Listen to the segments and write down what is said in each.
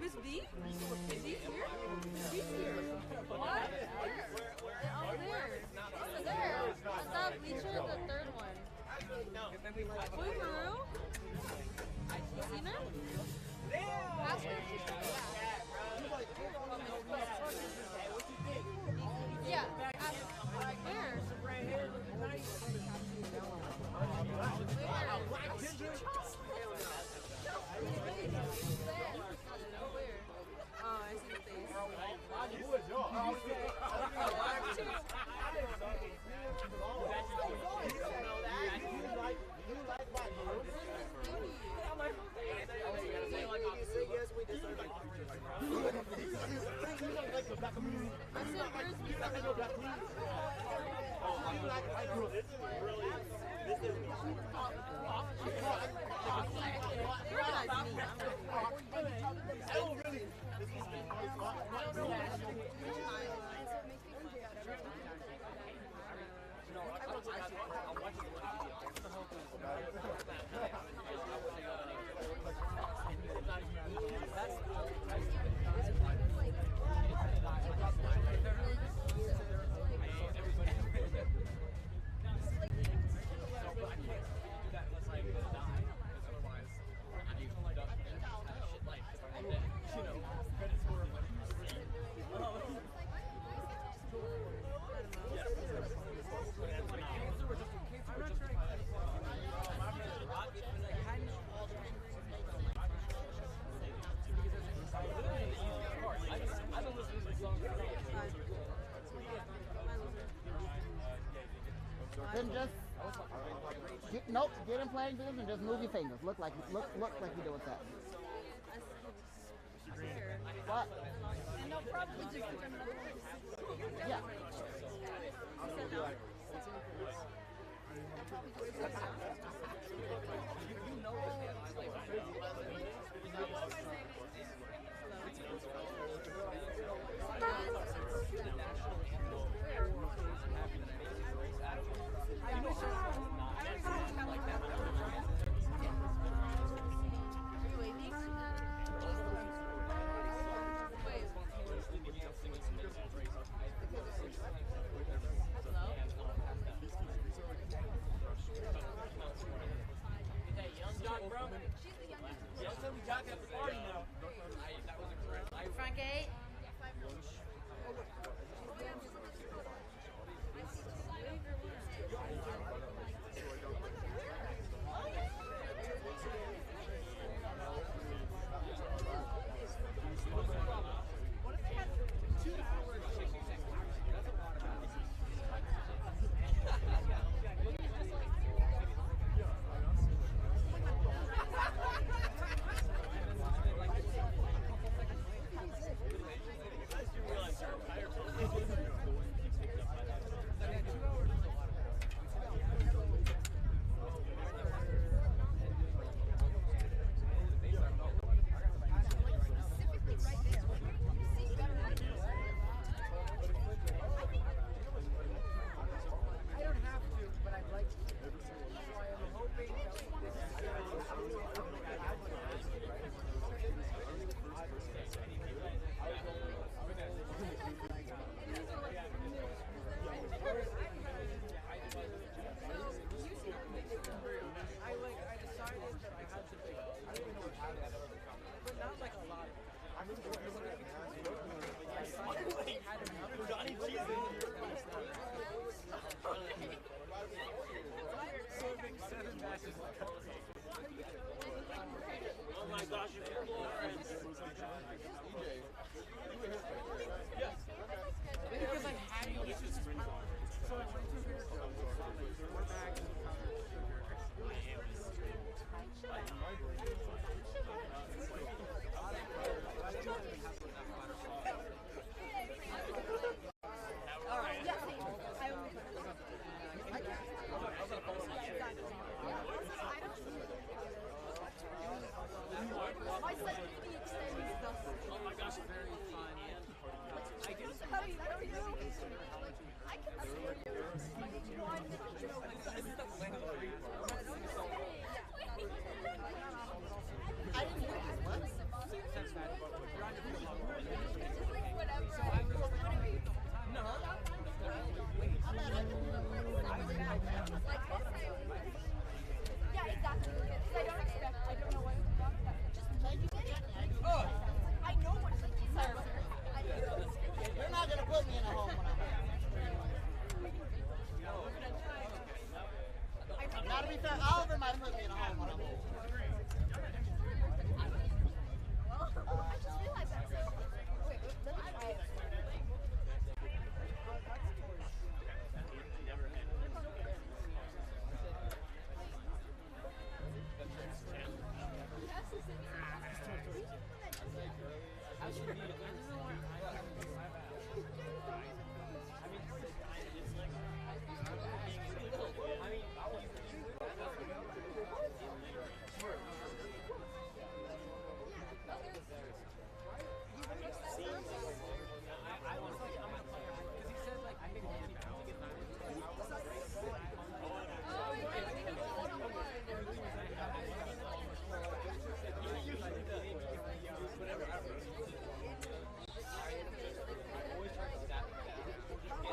Miss B? Is he here? He's here. What? Where? Oh, there. Over there. On that bleacher, the third one. Wait, for real? You seen her? Ask her if she's coming back. Yeah. Ask her. Where? Oh, I see the face. Then just get him playing games and just move your fingers. Look like you do with that. What? No, probably just Yeah. Front gate. Because I had you. This is so I went to we're back. Oliver might have put me in a home when I'm old. I just realized that. Wait, let me try it.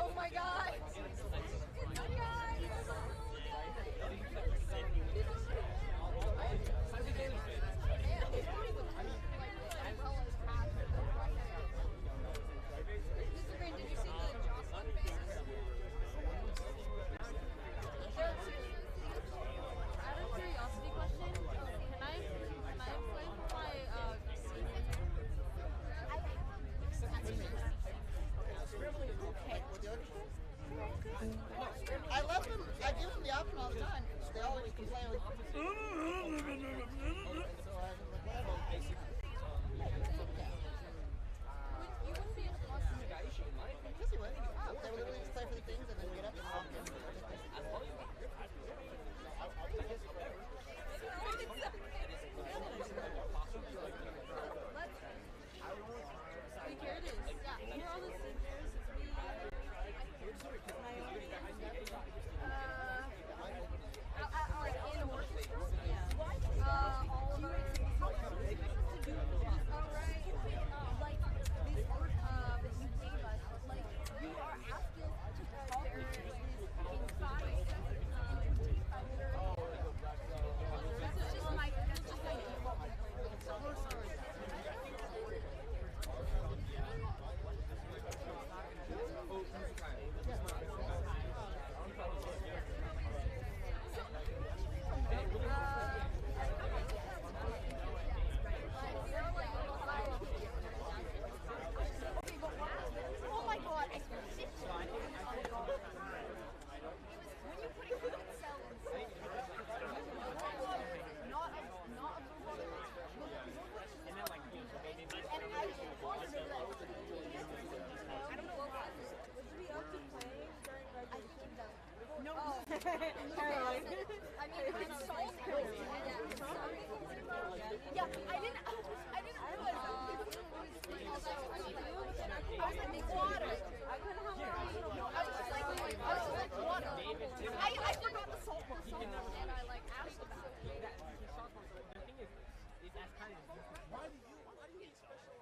Oh my god! I let them, I give them the option all the time. They always complain like, so I was like, whatever. You wouldn't be able to watch the Yes, he would. They would literally just play for the things and then get up and walk in. Wait, here it is. Yeah, here all this is. In orchestra? Yeah. All of it. Oh, right. Like, this art that you gave us, like, you are asked us to talk in 5 seconds. That's just my, that's just my default. Oh, sorry. Oh my god, I shit. When you put a good cell in, not a and I wanted to like, I don't know what would you be up to playing during graduation? No. Caroline. I mean, it's so cool. Yeah, I didn't realize I was like, water. I couldn't have I was just like, water. I forgot the salt was so and I like asked about it. The thing is as kind of why do you eat special?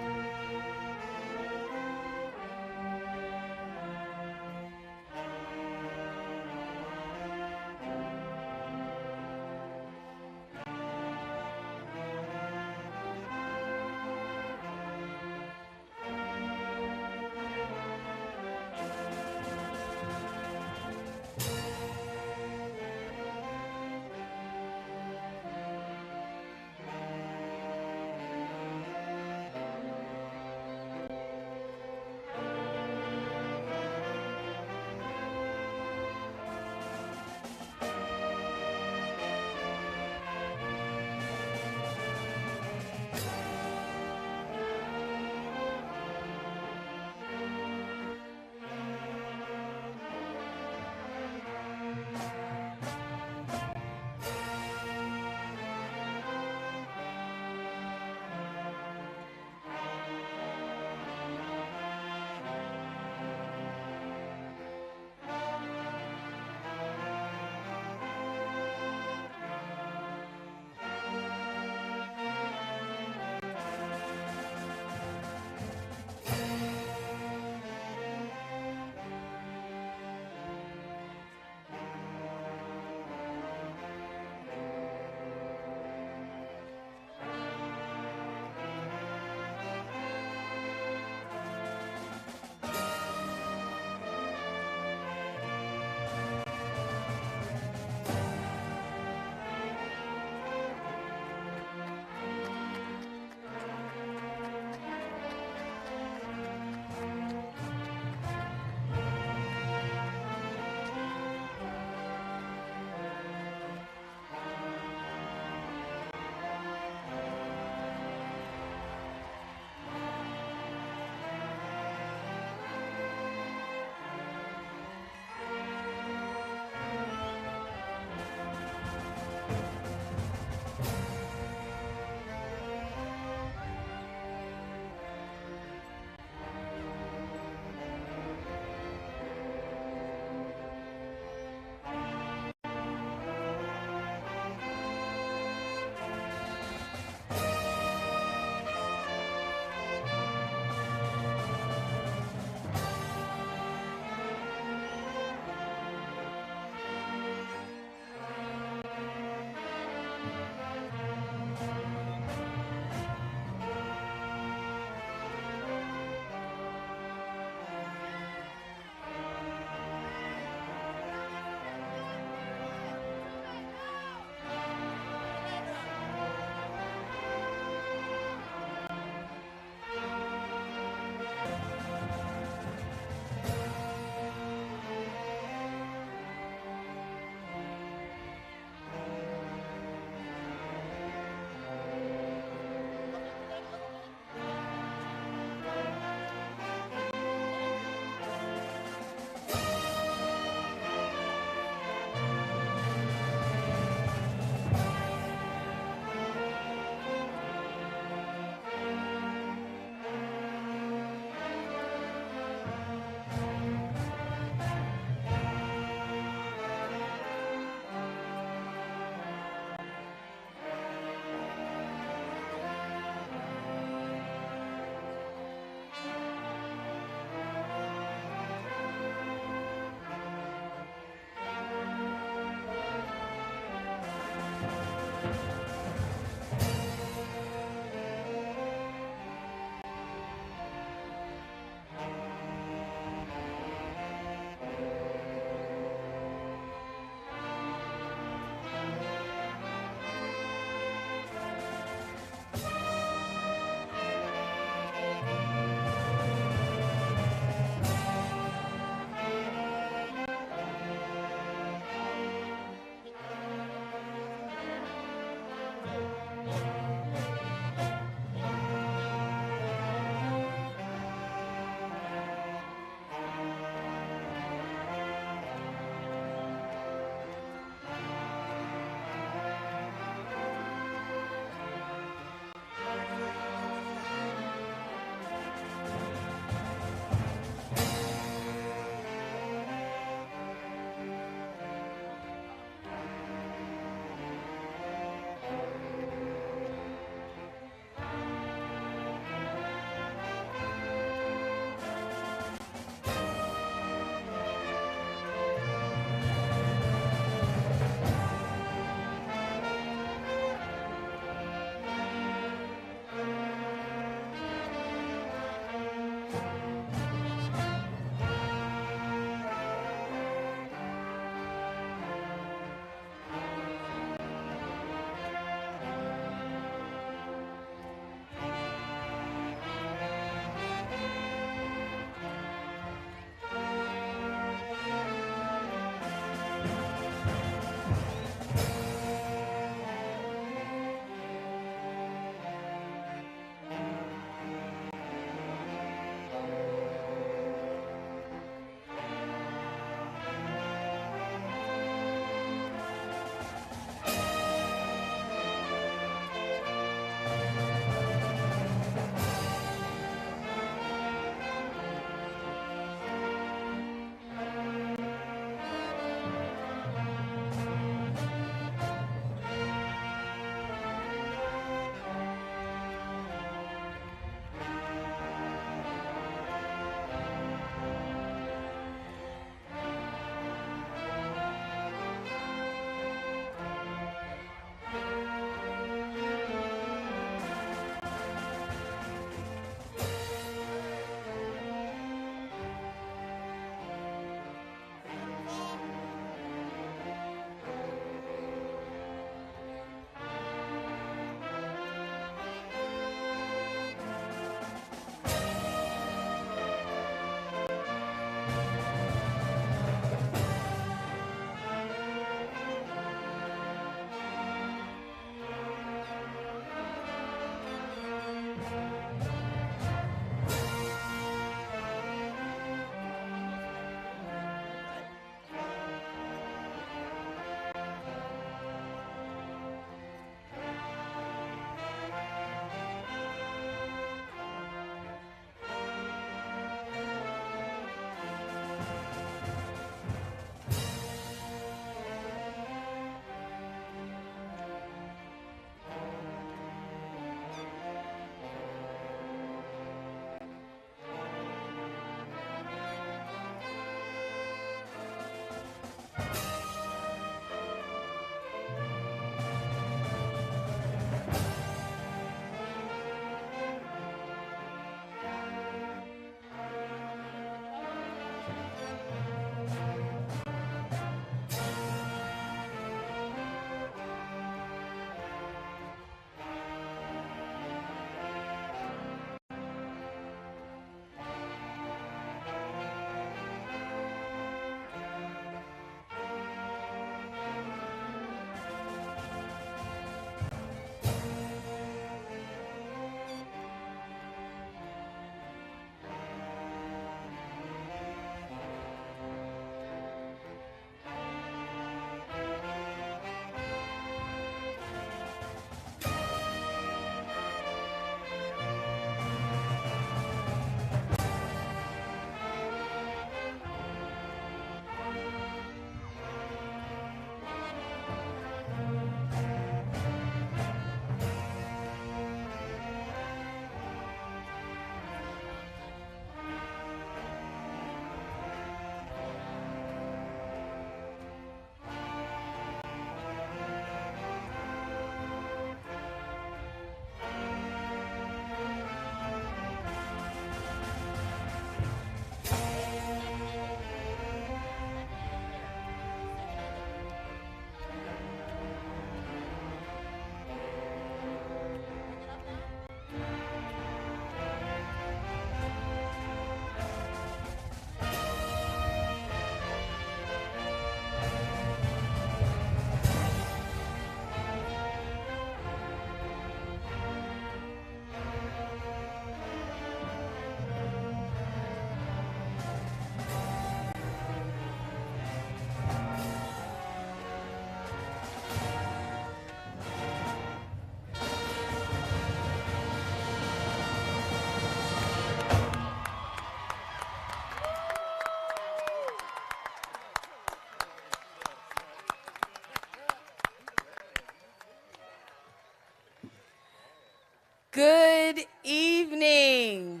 Good evening.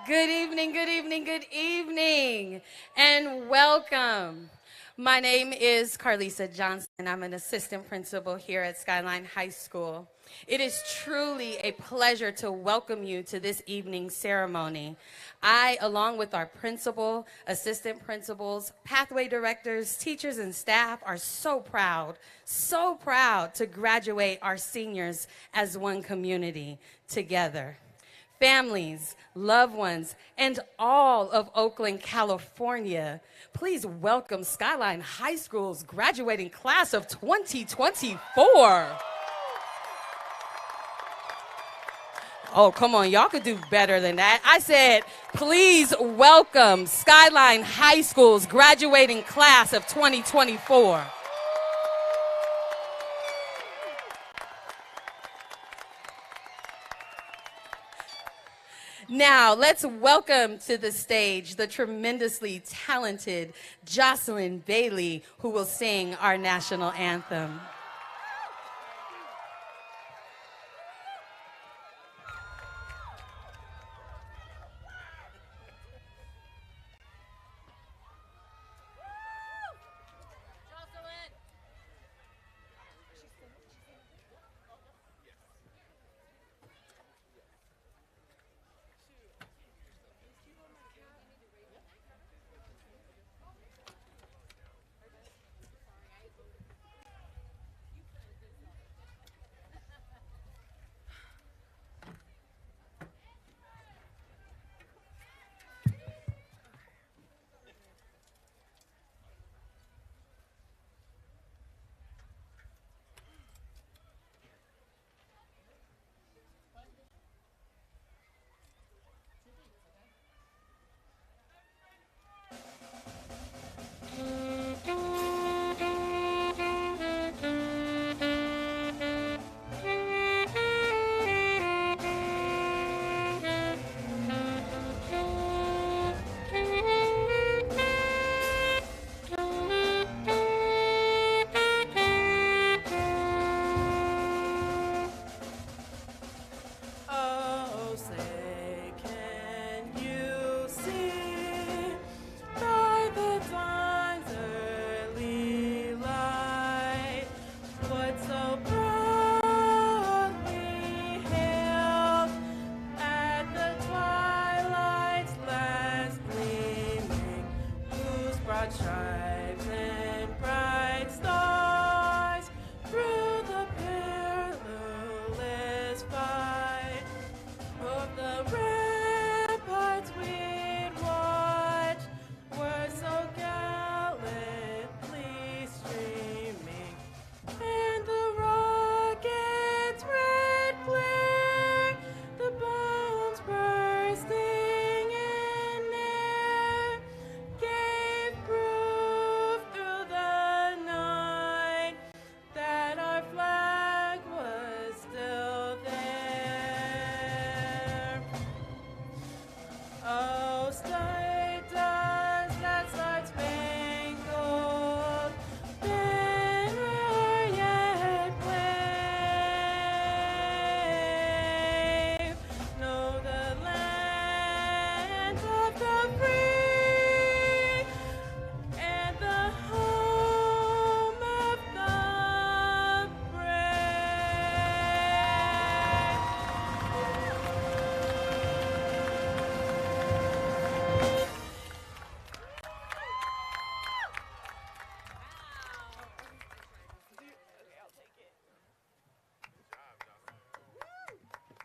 Good evening, good evening, good evening, and welcome. My name is Carlisa Johnson. I'm an assistant principal here at Skyline High School. It is truly a pleasure to welcome you to this evening's ceremony. I, along with our principal, assistant principals, pathway directors, teachers, and staff, are so proud to graduate our seniors as one community together. Families, loved ones, and all of Oakland, California, please welcome Skyline High School's graduating class of 2024. Oh, come on, y'all could do better than that. I said, please welcome Skyline High School's graduating class of 2024. Now, let's welcome to the stage the tremendously talented Jocelyn Bailey, who will sing our national anthem.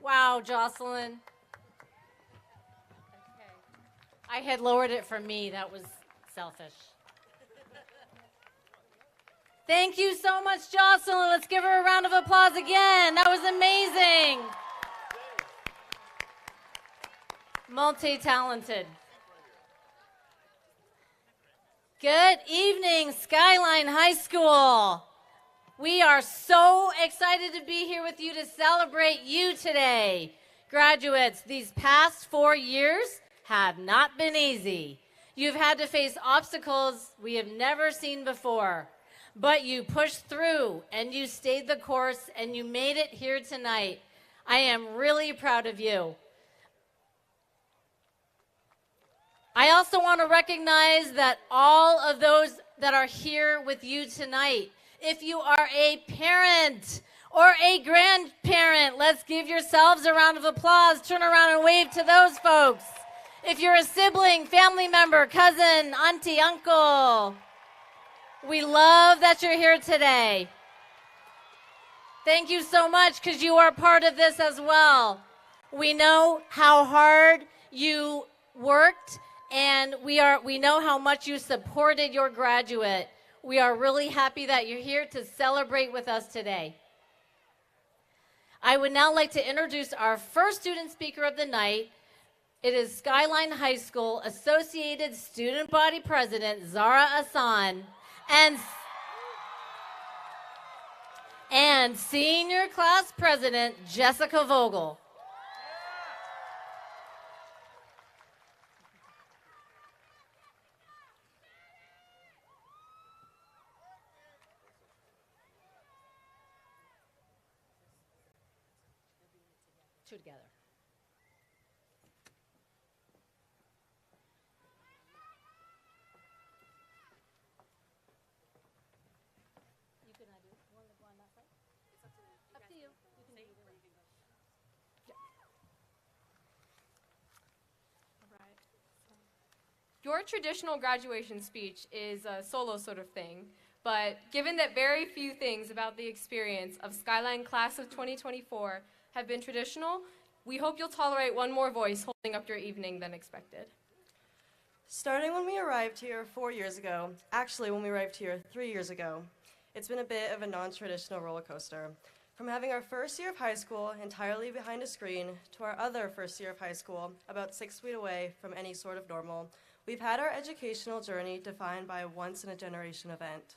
Wow, Jocelyn. Okay. I had lowered it for me. That was selfish. Thank you so much, Jocelyn. Let's give her a round of applause again. That was amazing. Multi-talented. Good evening, Skyline High School. We are so excited to be here with you to celebrate you today. Graduates, these past 4 years have not been easy. You've had to face obstacles we have never seen before. but you pushed through and you stayed the course and you made it here tonight. I am really proud of you. I also want to recognize that all of those that are here with you tonight, if you are a parent or a grandparent, let's give yourselves a round of applause. Turn around and wave to those folks. If you're a sibling, family member, cousin, auntie, uncle, we love that you're here today. Thank you so much because you are part of this as well. We know how hard you worked, and we know how much you supported your graduate. We are really happy that you're here to celebrate with us today. I would now like to introduce our first student speaker of the night. It is Skyline High School Associated Student Body President Zara Asan and Senior Class President Jessica Vogel. Two together. You can do it. Want to go on that side? It's up to you. Up to you. You can do it. Your traditional graduation speech is a solo sort of thing, but given that very few things about the experience of Skyline Class of 2024 have been traditional, we hope you'll tolerate one more voice holding up your evening than expected. Starting when we arrived here 4 years ago, actually when we arrived here 3 years ago, it's been a bit of a non-traditional roller coaster. From having our first year of high school entirely behind a screen to our other first year of high school about 6 feet away from any sort of normal, we've had our educational journey defined by a once-in-a-generation event.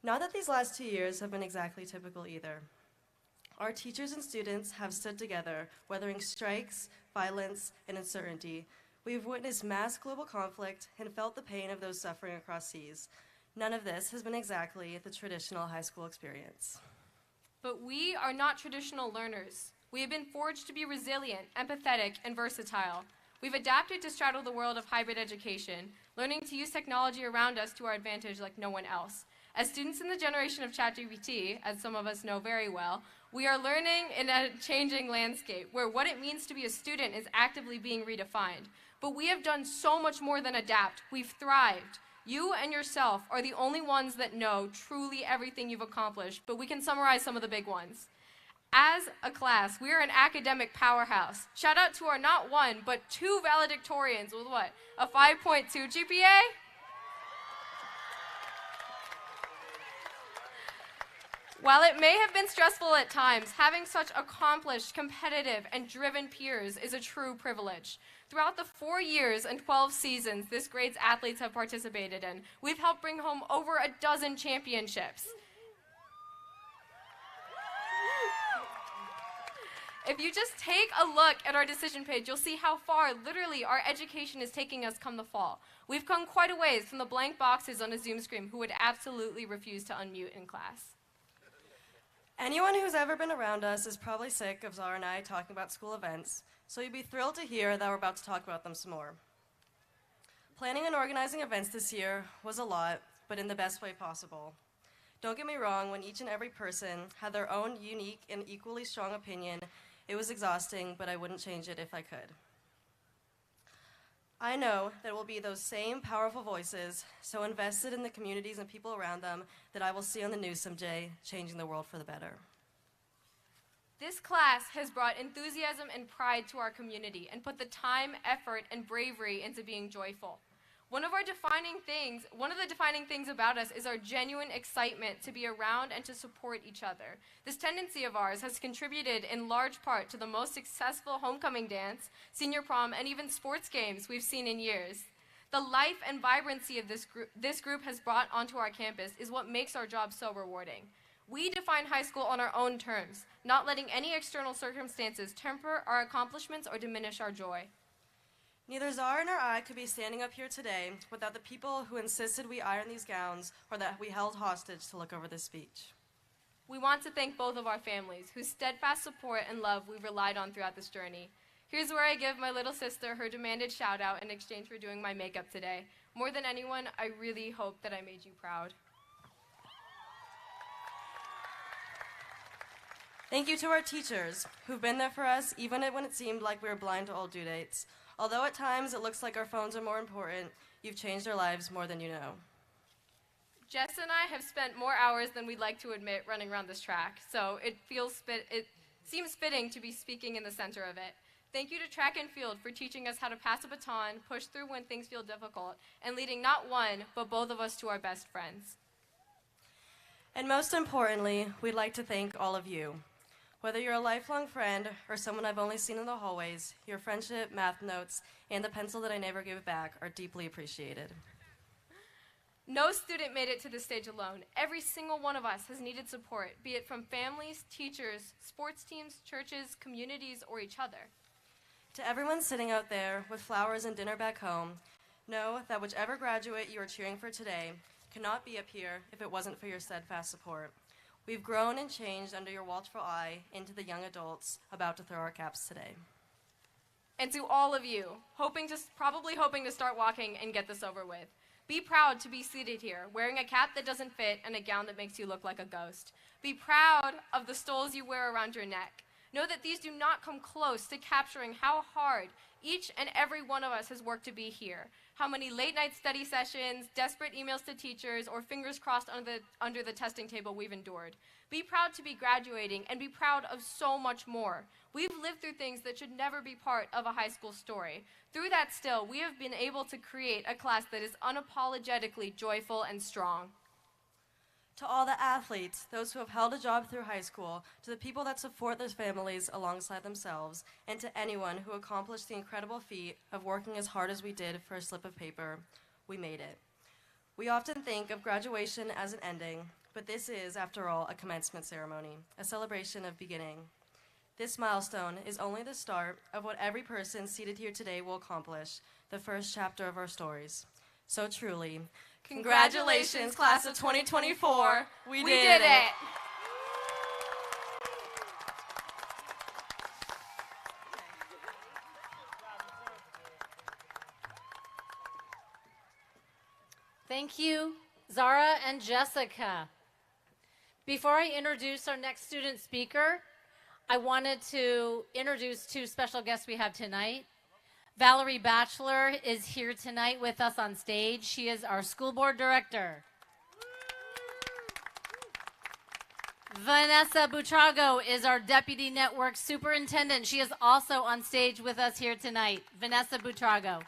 Not that these last 2 years have been exactly typical either. Our teachers and students have stood together, weathering strikes, violence, and uncertainty. We've witnessed mass global conflict and felt the pain of those suffering across seas. None of this has been exactly the traditional high school experience. But we are not traditional learners. We have been forged to be resilient, empathetic, and versatile. We've adapted to straddle the world of hybrid education, learning to use technology around us to our advantage like no one else. As students in the generation of ChatGPT, as some of us know very well, we are learning in a changing landscape where what it means to be a student is actively being redefined. But we have done so much more than adapt. We've thrived. You and yourself are the only ones that know truly everything you've accomplished, but we can summarize some of the big ones. As a class, we are an academic powerhouse. Shout out to our not one, but two valedictorians with what? A 5.2 GPA? While it may have been stressful at times, having such accomplished, competitive, and driven peers is a true privilege. Throughout the 4 years and 12 seasons this grade's athletes have participated in, we've helped bring home over a dozen championships. If you just take a look at our decision page, you'll see how far, literally, our education is taking us come the fall. We've come quite a ways from the blank boxes on a Zoom screen who would absolutely refuse to unmute in class. Anyone who's ever been around us is probably sick of Zara and I talking about school events, so you'd be thrilled to hear that we're about to talk about them some more. Planning and organizing events this year was a lot, but in the best way possible. Don't get me wrong, when each and every person had their own unique and equally strong opinion, it was exhausting, but I wouldn't change it if I could. I know that it will be those same powerful voices, so invested in the communities and people around them, that I will see on the news someday, changing the world for the better. This class has brought enthusiasm and pride to our community and put the time, effort, and bravery into being joyful. One of the defining things about us is our genuine excitement to be around and to support each other. This tendency of ours has contributed in large part to the most successful homecoming dance, senior prom, and even sports games we've seen in years. The life and vibrancy of this group has brought onto our campus is what makes our job so rewarding. We define high school on our own terms, not letting any external circumstances temper our accomplishments or diminish our joy. Neither Zara nor I could be standing up here today without the people who insisted we iron these gowns or that we held hostage to look over this speech. We want to thank both of our families, whose steadfast support and love we've relied on throughout this journey. Here's where I give my little sister her demanded shout out in exchange for doing my makeup today. More than anyone, I really hope that I made you proud. Thank you to our teachers, who've been there for us even when it seemed like we were blind to old due dates. Although at times it looks like our phones are more important, you've changed our lives more than you know. Jess and I have spent more hours than we'd like to admit running around this track, so it seems fitting to be speaking in the center of it. Thank you to track and field for teaching us how to pass a baton, push through when things feel difficult, and leading not one, but both of us to our best friends. And most importantly, we'd like to thank all of you. Whether you're a lifelong friend or someone I've only seen in the hallways, your friendship, math notes, and the pencil that I never give back are deeply appreciated. No student made it to this stage alone. Every single one of us has needed support, be it from families, teachers, sports teams, churches, communities, or each other. To everyone sitting out there with flowers and dinner back home, know that whichever graduate you are cheering for today could not be up here if it wasn't for your steadfast support. We've grown and changed under your watchful eye into the young adults about to throw our caps today. And to all of you, probably hoping to start walking and get this over with, be proud to be seated here, wearing a cap that doesn't fit and a gown that makes you look like a ghost. Be proud of the stoles you wear around your neck. Know that these do not come close to capturing how hard each and every one of us has worked to be here. How many late-night study sessions, desperate emails to teachers, or fingers crossed under the testing table we've endured. Be proud to be graduating, and be proud of so much more. We've lived through things that should never be part of a high school story. Through that still, we have been able to create a class that is unapologetically joyful and strong. To all the athletes, those who have held a job through high school, to the people that support their families alongside themselves, and to anyone who accomplished the incredible feat of working as hard as we did for a slip of paper, we made it. We often think of graduation as an ending, but this is, after all, a commencement ceremony, a celebration of beginning. This milestone is only the start of what every person seated here today will accomplish, the first chapter of our stories. So truly, congratulations, class of 2024. We did it. Thank you, Zara and Jessica. Before I introduce our next student speaker, I wanted to introduce two special guests we have tonight. Valerie Batchelor is here tonight with us on stage. She is our school board director. Vanessa Butrago is our deputy network superintendent. She is also on stage with us here tonight. Vanessa Butrago.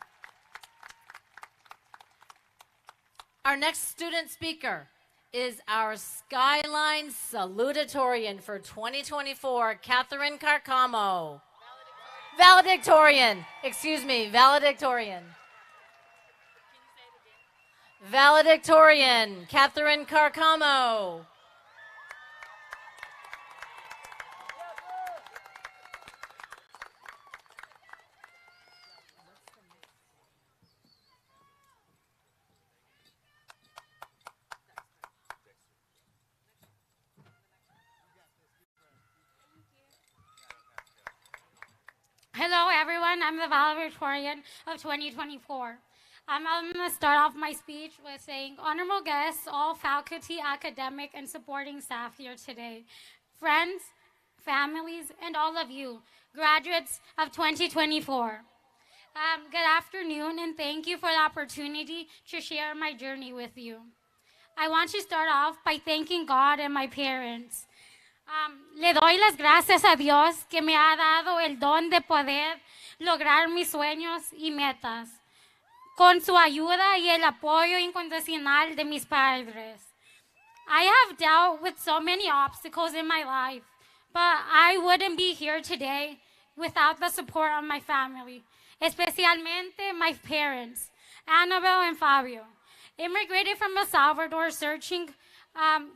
Our next student speaker is our Skyline salutatorian for 2024, Catherine Carcamo. Valedictorian. Valedictorian, Catherine Carcamo. Hello, everyone. I'm the valedictorian of 2024. I'm going to start off my speech with saying, honorable guests, all faculty, academic, and supporting staff here today, friends, families, and all of you, graduates of 2024. Good afternoon, and thank you for the opportunity to share my journey with you. I want to start off by thanking God and my parents. Le doy las gracias a Dios que me ha dado el don de poder lograr mis sueños y metas, con su ayuda y el apoyo incondicional de mis padres. I have dealt with so many obstacles in my life, but I wouldn't be here today without the support of my family, especialmente my parents, Annabelle and Fabio. Immigrated from El Salvador, searching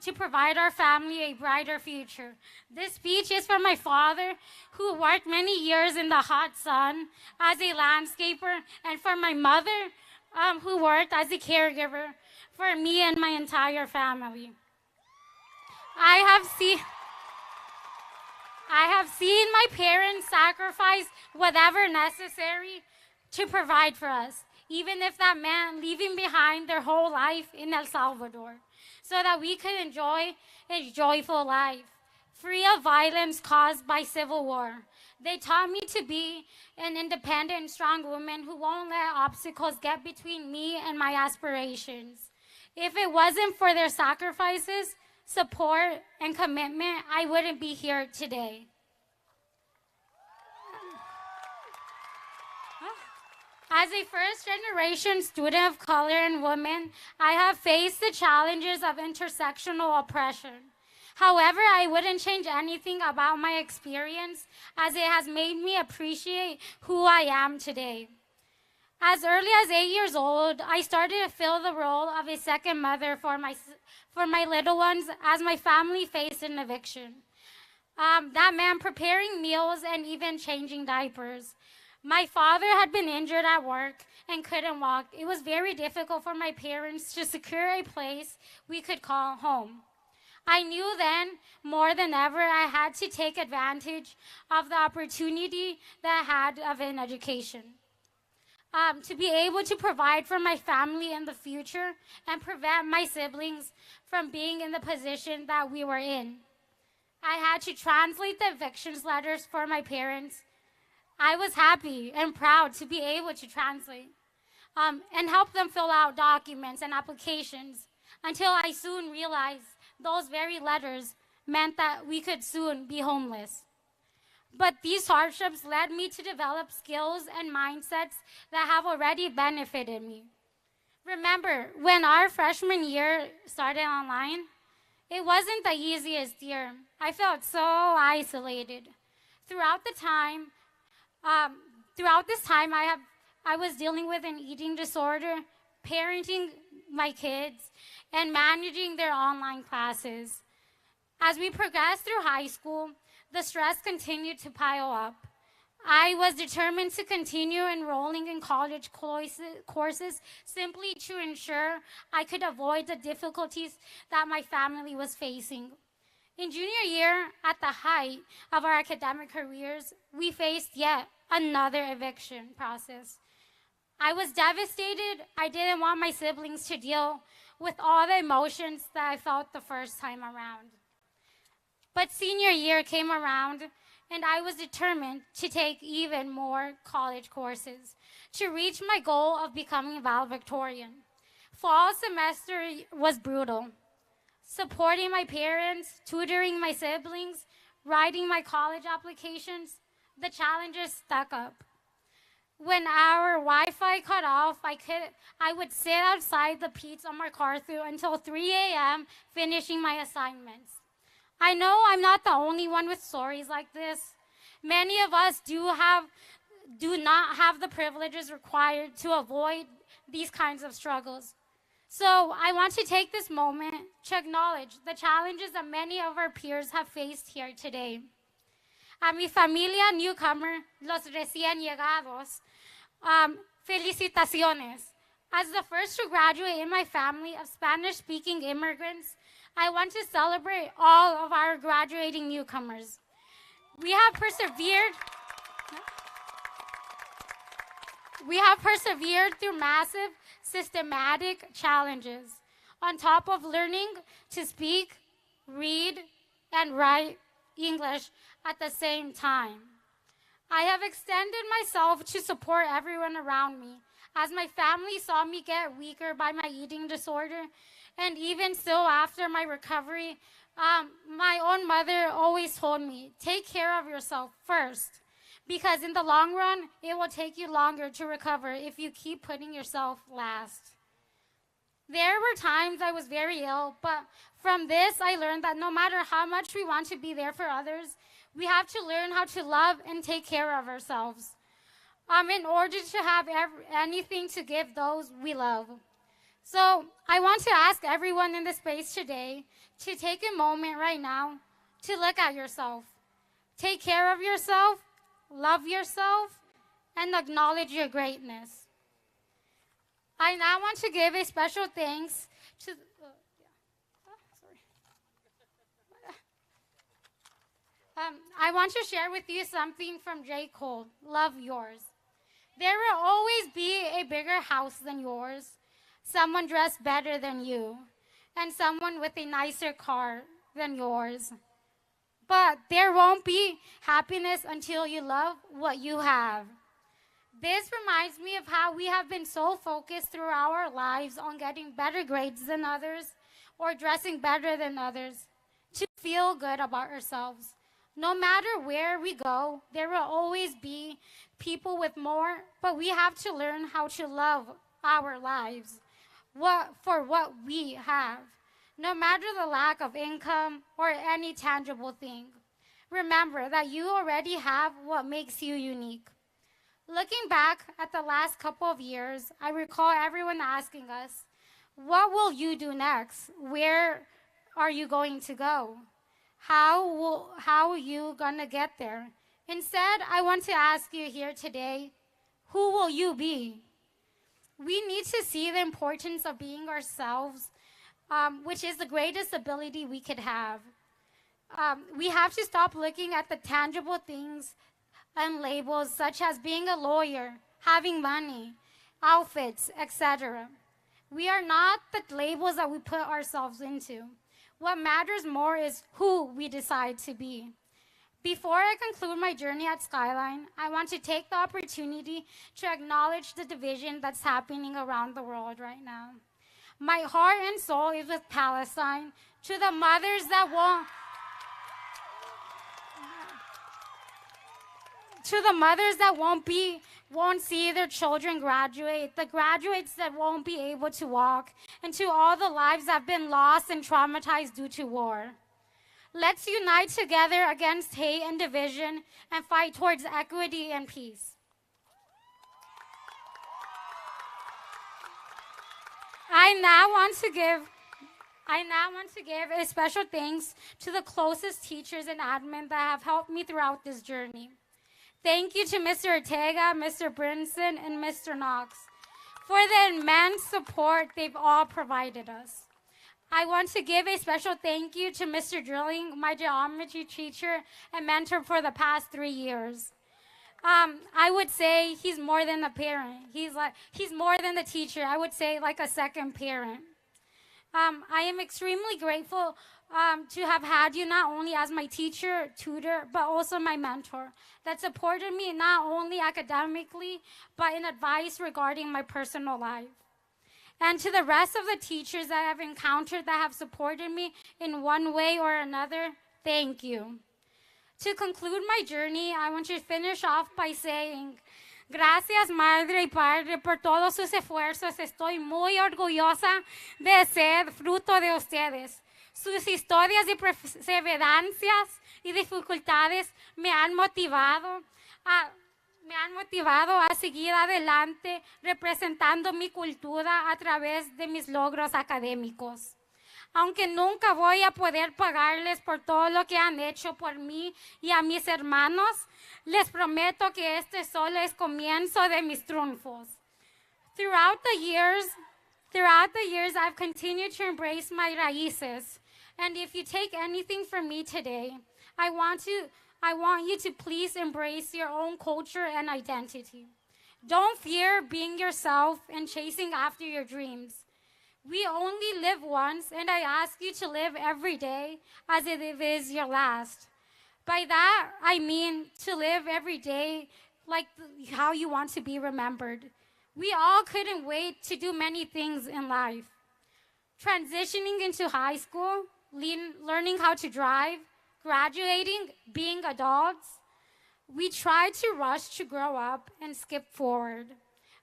to provide our family a brighter future. This speech is for my father, who worked many years in the hot sun as a landscaper, and for my mother, who worked as a caregiver for me and my entire family. I have seen my parents sacrifice whatever necessary to provide for us, even if that meant leaving behind their whole life in El Salvador, so that we could enjoy a joyful life, free of violence caused by civil war. They taught me to be an independent and strong woman who won't let obstacles get between me and my aspirations. If it wasn't for their sacrifices, support, and commitment, I wouldn't be here today. As a first-generation student of color and woman, I have faced the challenges of intersectional oppression. However, I wouldn't change anything about my experience, as it has made me appreciate who I am today. As early as 8 years old, I started to fill the role of a second mother for my little ones as my family faced an eviction. That meant preparing meals and even changing diapers. My father had been injured at work and couldn't walk. It was very difficult for my parents to secure a place we could call home. I knew then, more than ever, I had to take advantage of the opportunity that I had of an education. To be able to provide for my family in the future and prevent my siblings from being in the position that we were in. I had to translate the evictions letters for my parents. I was happy and proud to be able to translate and help them fill out documents and applications, until I soon realized those very letters meant that we could soon be homeless. But these hardships led me to develop skills and mindsets that have already benefited me. Remember, when our freshman year started online, it wasn't the easiest year. I felt so isolated. Throughout this time, I was dealing with an eating disorder, parenting my kids, and managing their online classes. As we progressed through high school, the stress continued to pile up. I was determined to continue enrolling in college courses simply to ensure I could avoid the difficulties that my family was facing. In junior year, at the height of our academic careers, we faced yet another eviction process. I was devastated. I didn't want my siblings to deal with all the emotions that I felt the first time around. But senior year came around, and I was determined to take even more college courses to reach my goal of becoming valedictorian. Fall semester was brutal. Supporting my parents, tutoring my siblings, writing my college applications, the challenges stuck up. When our Wi-Fi cut off, I would sit outside the Pete's on my car through until 3 a.m. finishing my assignments. I know I'm not the only one with stories like this. Many of us do not have the privileges required to avoid these kinds of struggles. So I want to take this moment to acknowledge the challenges that many of our peers have faced here today. A mi familia newcomer, los recién llegados, felicitaciones. As the first to graduate in my family of Spanish-speaking immigrants, I want to celebrate all of our graduating newcomers. We have persevered through massive, systematic challenges, on top of learning to speak, read, and write English at the same time. I have extended myself to support everyone around me, as my family saw me get weaker by my eating disorder, and even still after my recovery, my own mother always told me, take care of yourself first, because in the long run, it will take you longer to recover if you keep putting yourself last. There were times I was very ill, but from this, I learned that no matter how much we want to be there for others, we have to learn how to love and take care of ourselves in order to have anything to give those we love. So I want to ask everyone in the space today to take a moment right now to look at yourself. Take care of yourself, love yourself, and acknowledge your greatness. I now want to give a special thanks to I want to share with you something from J. Cole, Love Yours. There will always be a bigger house than yours, someone dressed better than you, and someone with a nicer car than yours. But there won't be happiness until you love what you have. This reminds me of how we have been so focused through our lives on getting better grades than others or dressing better than others to feel good about ourselves. No matter where we go, there will always be people with more, but we have to learn how to love our lives for what we have, no matter the lack of income or any tangible thing. Remember that you already have what makes you unique. Looking back at the last couple of years, I recall everyone asking us, what will you do next? Where are you going to go? How are you going to get there? Instead, I want to ask you here today, who will you be? We need to see the importance of being ourselves, which is the greatest ability we could have. We have to stop looking at the tangible things and labels such as being a lawyer, having money, outfits, etc. We are not the labels that we put ourselves into. What matters more is who we decide to be. Before I conclude my journey at Skyline, I want to take the opportunity to acknowledge the division that's happening around the world right now. My heart and soul is with Palestine, to the mothers that won't see their children graduate, the graduates that won't be able to walk, and to all the lives that have been lost and traumatized due to war. Let's unite together against hate and division and fight towards equity and peace. I now want to give a special thanks to the closest teachers and admin that have helped me throughout this journey. Thank you to Mr. Ortega, Mr. Brinson, and Mr. Knox for the immense support they've all provided us. I want to give a special thank you to Mr. Drilling, my geometry teacher and mentor for the past 3 years. I would say he's more than a parent. He's more than a teacher. I would say like a second parent. I am extremely grateful to have had you not only as my teacher, tutor, but also my mentor that supported me not only academically, but in advice regarding my personal life. And to the rest of the teachers that I have encountered that have supported me in one way or another, thank you. To conclude my journey, I want to finish off by saying, gracias, Madre y Padre, por todos sus esfuerzos. Estoy muy orgullosa de ser fruto de ustedes. Sus historias de perseverancias y dificultades me han motivado a seguir adelante representando mi cultura a través de mis logros académicos. Aunque nunca voy a poder pagarles por todo lo que han hecho por mí y a mis hermanos, les prometo que este solo es comienzo de mis triunfos. Throughout the years, I've continued to embrace my raíces. And if you take anything from me today, I want you to please embrace your own culture and identity. Don't fear being yourself and chasing after your dreams. We only live once, and I ask you to live every day as if it is your last. By that, I mean to live every day like how you want to be remembered. We all couldn't wait to do many things in life. Transitioning into high school, learning how to drive, graduating, being adults, we try to rush to grow up and skip forward.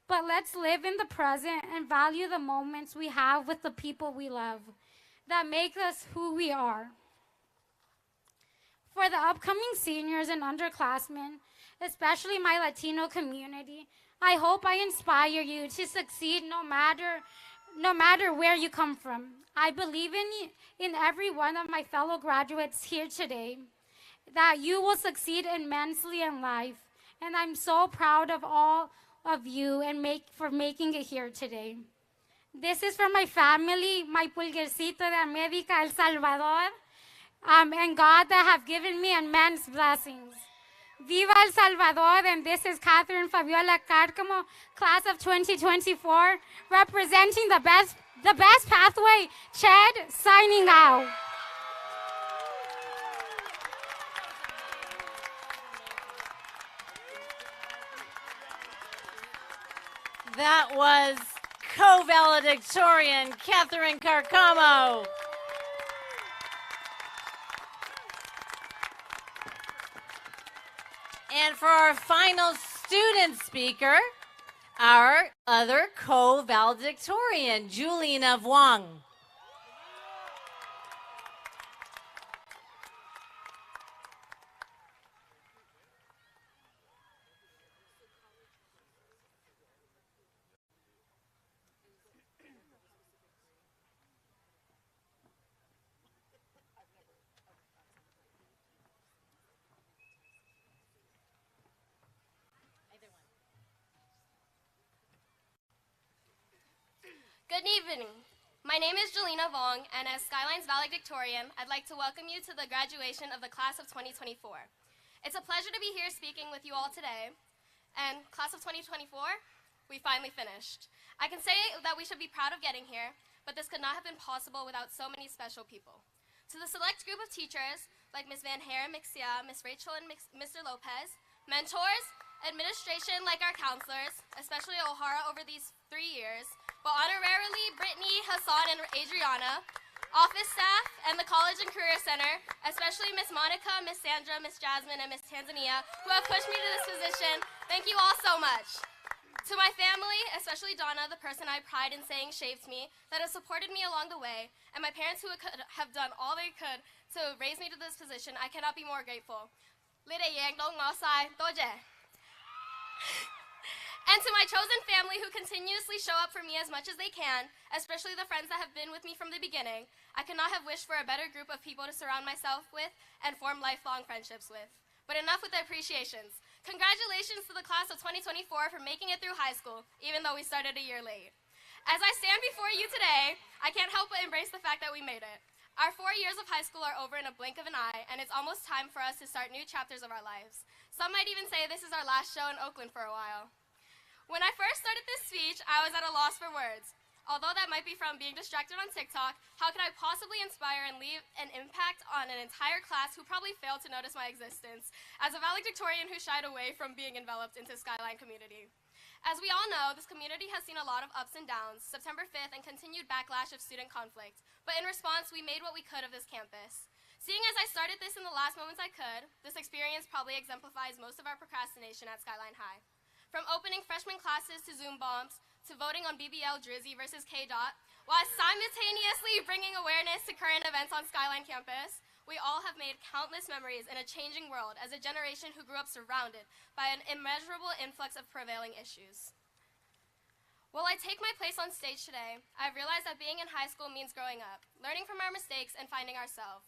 But let's live in the present and value the moments we have with the people we love that make us who we are. For the upcoming seniors and underclassmen, especially my Latino community, I hope I inspire you to succeed no matter no matter where you come from. I believe in every one of my fellow graduates here today that you will succeed immensely in life. And I'm so proud of all of you and for making it here today. This is from my family, my pulguercito de América, El Salvador, and God that have given me immense blessings. Viva El Salvador, and this is Catherine Fabiola Cárcamo, class of 2024, representing the best pathway, Ched, signing out. That was co-valedictorian Catherine Carcamo. And for our final student speaker, our other co-valedictorian, Julina Vuong. Good evening. My name is Julina Vuong, and as Skyline's valedictorian, I'd like to welcome you to the graduation of the class of 2024. It's a pleasure to be here speaking with you all today. And class of 2024, we finally finished. I can say that we should be proud of getting here, but this could not have been possible without so many special people. To the select group of teachers, like Ms. Van Hare, Mixia, Ms. Rachel, and Mr. Lopez, mentors, administration like our counselors, especially O'Hara over these 3 years, but honorarily Brittany, Hassan, and Adriana, office staff, and the College and Career Center, especially Miss Monica, Miss Sandra, Miss Jasmine, and Miss Tanzania, who have pushed me to this position. Thank you all so much. To my family, especially Donna, the person I pride in saying shaped me, that has supported me along the way, and my parents who have done all they could to raise me to this position, I cannot be more grateful. And to my chosen family who continuously show up for me as much as they can, especially the friends that have been with me from the beginning, I could not have wished for a better group of people to surround myself with and form lifelong friendships with. But enough with the appreciations. Congratulations to the class of 2024 for making it through high school, even though we started a year late. As I stand before you today, I can't help but embrace the fact that we made it. Our 4 years of high school are over in a blink of an eye, and it's almost time for us to start new chapters of our lives. Some might even say this is our last show in Oakland for a while. When I first started this speech, I was at a loss for words. Although that might be from being distracted on TikTok, how could I possibly inspire and leave an impact on an entire class who probably failed to notice my existence as a valedictorian who shied away from being enveloped into Skyline community? As we all know, this community has seen a lot of ups and downs, September 5th, and continued backlash of student conflict. But in response, we made what we could of this campus. Seeing as I started this in the last moments I could, this experience probably exemplifies most of our procrastination at Skyline High. From opening freshman classes to Zoom bombs, to voting on BBL Drizzy versus K-Dot, while simultaneously bringing awareness to current events on Skyline campus, we all have made countless memories in a changing world as a generation who grew up surrounded by an immeasurable influx of prevailing issues. While I take my place on stage today, I've realized that being in high school means growing up, learning from our mistakes, and finding ourselves.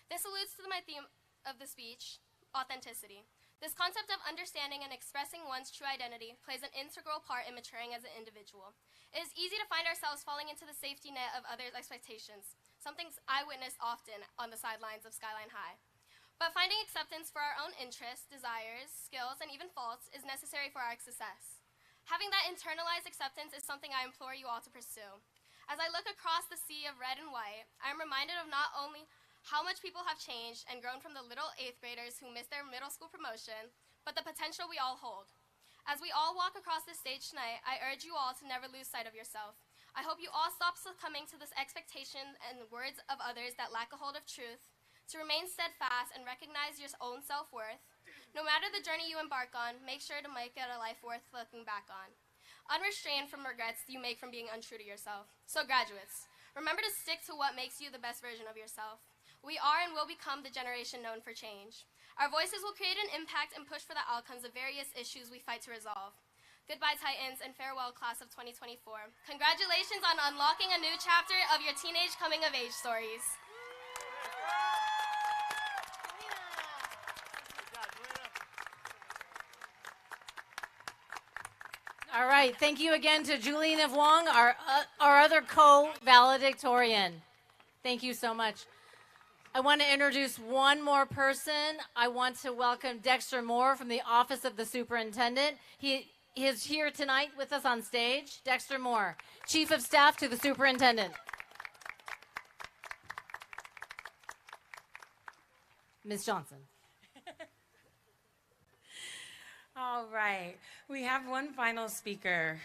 This alludes to my theme of the speech, authenticity. This concept of understanding and expressing one's true identity plays an integral part in maturing as an individual. It is easy to find ourselves falling into the safety net of others' expectations, something I witness often on the sidelines of Skyline High. But finding acceptance for our own interests, desires, skills, and even faults is necessary for our success. Having that internalized acceptance is something I implore you all to pursue. As I look across the sea of red and white, I am reminded of not only how much people have changed and grown from the little 8th graders who missed their middle school promotion, but the potential we all hold. As we all walk across this stage tonight, I urge you all to never lose sight of yourself. I hope you all stop succumbing to this expectation and the words of others that lack a hold of truth, to remain steadfast and recognize your own self-worth. No matter the journey you embark on, make sure to make it a life worth looking back on, unrestrained from regrets you make from being untrue to yourself. So graduates, remember to stick to what makes you the best version of yourself. We are and will become the generation known for change. Our voices will create an impact and push for the outcomes of various issues we fight to resolve. Goodbye, Titans, and farewell, class of 2024. Congratulations on unlocking a new chapter of your teenage coming-of-age stories. All right, thank you again to Julian Wong, our other co-valedictorian. Thank you so much. I want to introduce one more person. I want to welcome Dexter Moore from the Office of the Superintendent. He is here tonight with us on stage. Dexter Moore, Chief of Staff to the Superintendent. Ms. Johnson. All right, we have one final speaker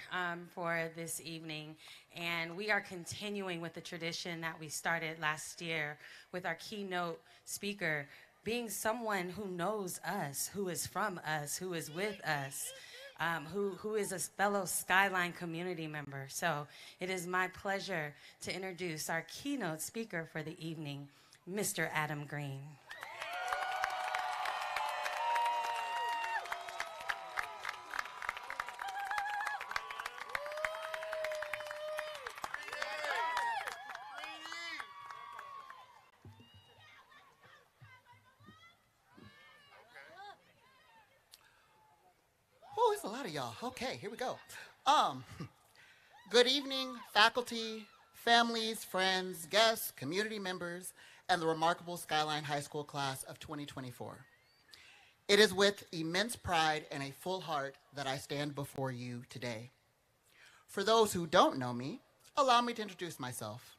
for this evening, and we are continuing with the tradition that we started last year with our keynote speaker being someone who knows us, who is from us, who is with us, who is a fellow Skyline community member. So it is my pleasure to introduce our keynote speaker for the evening, Mr. Adam Green. Oh, it's a lot of y'all. Okay, here we go. Good evening, faculty, families, friends, guests, community members, and the remarkable Skyline High School class of 2024. It is with immense pride and a full heart that I stand before you today. For those who don't know me, allow me to introduce myself.